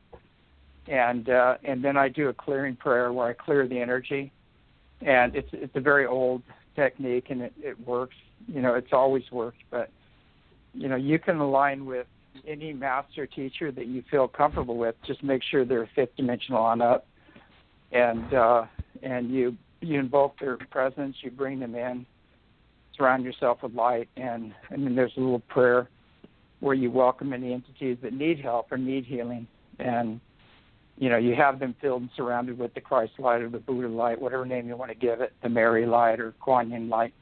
and then I do a clearing prayer where I clear the energy. And it's a very old technique, and it works. It's always worked. But you can align with any master teacher that you feel comfortable with. Just make sure they're fifth dimensional on up, and you invoke their presence. You bring them in, surround yourself with light, and then there's a little prayer where you welcome any entities that need help or need healing, and you have them filled and surrounded with the Christ light or the Buddha light, whatever name you want to give it, the Mary light or Kuan Yin light,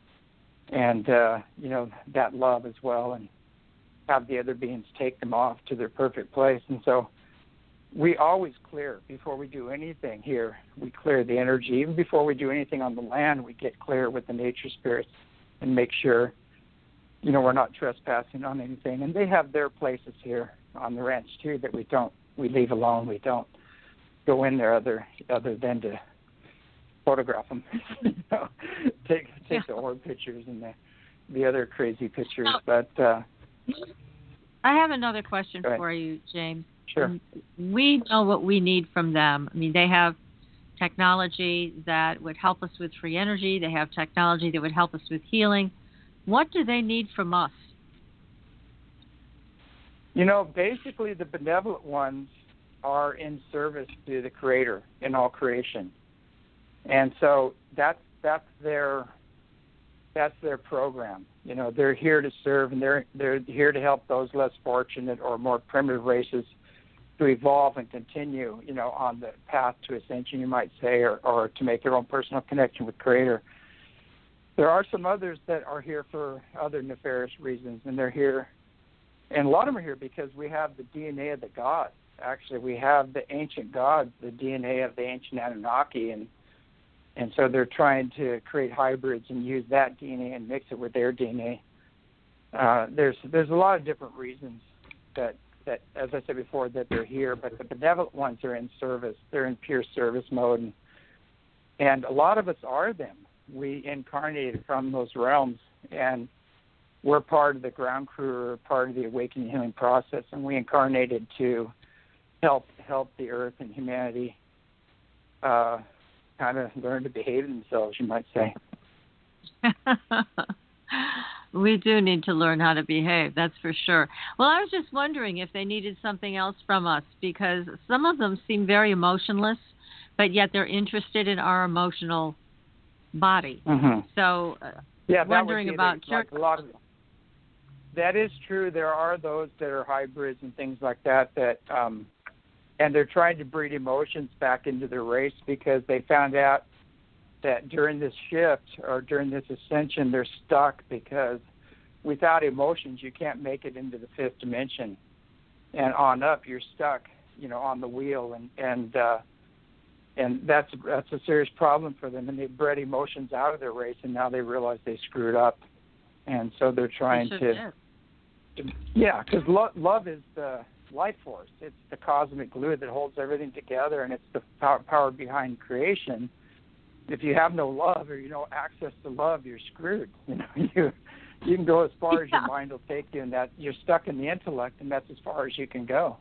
and that love as well, and have the other beings take them off to their perfect place. And so we always clear before we do anything here. We clear the energy. Even before we do anything on the land, we get clear with the nature spirits and make sure, we're not trespassing on anything. And they have their places here on the ranch, too, that we leave alone. We don't go in there other than to photograph them, take the orb pictures and the other crazy pictures. But I have another question for you, James. Sure. We know what we need from them. I mean, they have technology that would help us with free energy. They have technology that would help us with healing. What do they need from us? Basically the benevolent ones are in service to the Creator in all creation. And so that's their program. They're here to serve, and they're here to help those less fortunate or more primitive races to evolve and continue, on the path to ascension, you might say, or to make their own personal connection with Creator. There are some others that are here for other nefarious reasons, and they're here, and a lot of them are here because we have the DNA of the gods. Actually, we have the ancient gods, the DNA of the ancient Anunnaki, and so they're trying to create hybrids and use that DNA and mix it with their DNA. There's a lot of different reasons that, as I said before, that they're here, but the benevolent ones are in service. They're in pure service mode, and a lot of us are them. We incarnated from those realms, and we're part of the ground crew, or part of the awakening healing process, and we incarnated to help the earth and humanity kind of learn to behave themselves, you might say. We do need to learn how to behave, that's for sure. Well, I was just wondering if they needed something else from us, because some of them seem very emotionless, but yet they're interested in our emotional body. Mm-hmm. So, wondering about like a lot of. That is true. There are those that are hybrids and things like that, and they're trying to breed emotions back into their race because they found out that during this shift or during this ascension, they're stuck because without emotions, you can't make it into the fifth dimension. And on up, you're stuck, on the wheel, and that's a serious problem for them. And they bred emotions out of their race, and now they realize they screwed up, and so they're trying to. Yeah, because love is the life force. It's the cosmic glue that holds everything together, and it's the power behind creation. If you have no love or no access to love, you're screwed. You can go as far as your mind will take you, and that you're stuck in the intellect, and that's as far as you can go.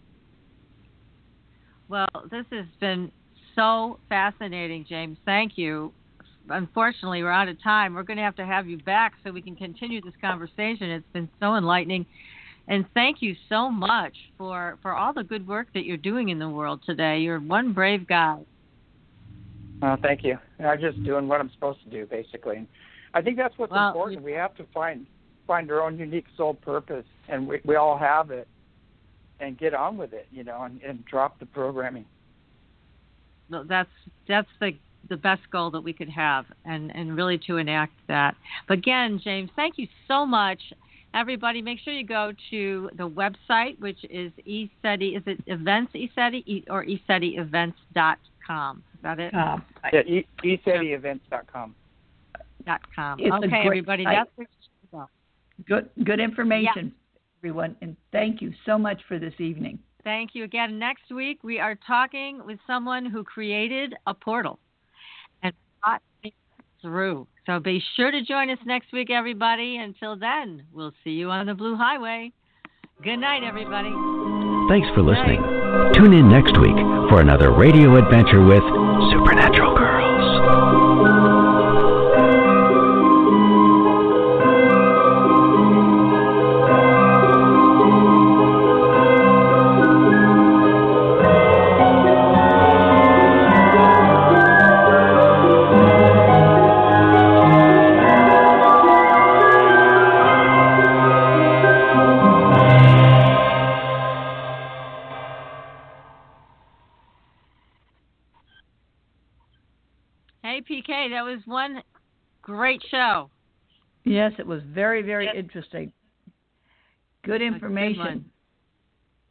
Well, this has been so fascinating, James. Thank you. Unfortunately, we're out of time. We're going to have you back so we can continue this conversation. It's been so enlightening. And thank you so much for all the good work that you're doing in the world today. You're one brave guy. Thank you. I'm just doing what I'm supposed to do, basically. I think that's what's important. We have to find our own unique soul purpose, and we all have it, and get on with it, and drop the programming. No, that's the best goal that we could have, and really to enact that. But again, James, thank you so much. Everybody, make sure you go to the website, which is eSETI. Is it events eSETI or eSETIevents.com? Is that it? ESETIevents.com. It's okay, everybody, site. that's where you go. Good information, everyone, and thank you so much for this evening. Thank you again. Next week, we are talking with someone who created a portal and thought things through. So be sure to join us next week, everybody. Until then, we'll see you on the Blue Highway. Good night, everybody. Thanks for listening. Tune in next week for another radio adventure with Supernatural Girls. Hey, PK, that was one great show. Yes, it was very, very interesting. Good information. Good one.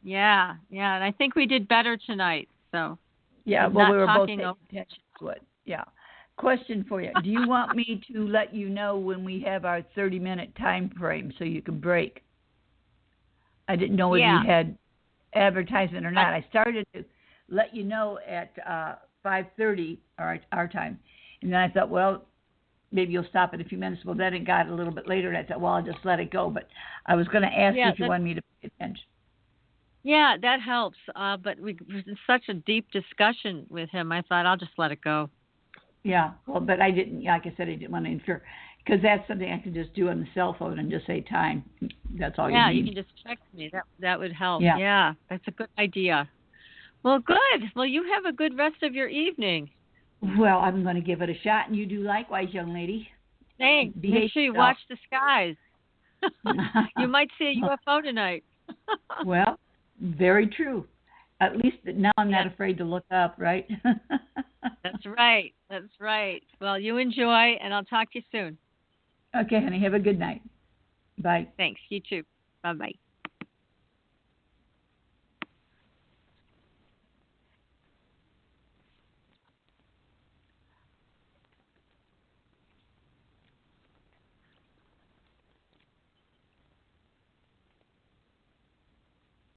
Yeah, and I think we did better tonight. So yeah, well, we were both paying over. attention to it. Yeah. Question for you: do you want me to let you know when we have our 30-minute time frame so you can break? I didn't know whether you had advertisement or not. I started to let you know at 5:30 our time, and then I thought, well, maybe you'll stop in a few minutes. Well, then it got a little bit later, and I thought, well, I'll just let it go. But I was going to ask you if you wanted me to pay attention. Yeah, that helps. But we was such a deep discussion with him. I thought I'll just let it go. Yeah, well, but I didn't. Like I said, I didn't want to interfere because that's something I can just do on the cell phone and just say time. That's all you need. Yeah, you can just text me. That would help. Yeah. Yeah, that's a good idea. Well, good. Well, you have a good rest of your evening. Well, I'm going to give it a shot, and you do likewise, young lady. Thanks. Make sure you watch the skies. You might see a UFO tonight. Well, very true. At least now I'm not afraid to look up, right? That's right. That's right. Well, you enjoy, and I'll talk to you soon. Okay, honey. Have a good night. Bye. Thanks. You too. Bye-bye.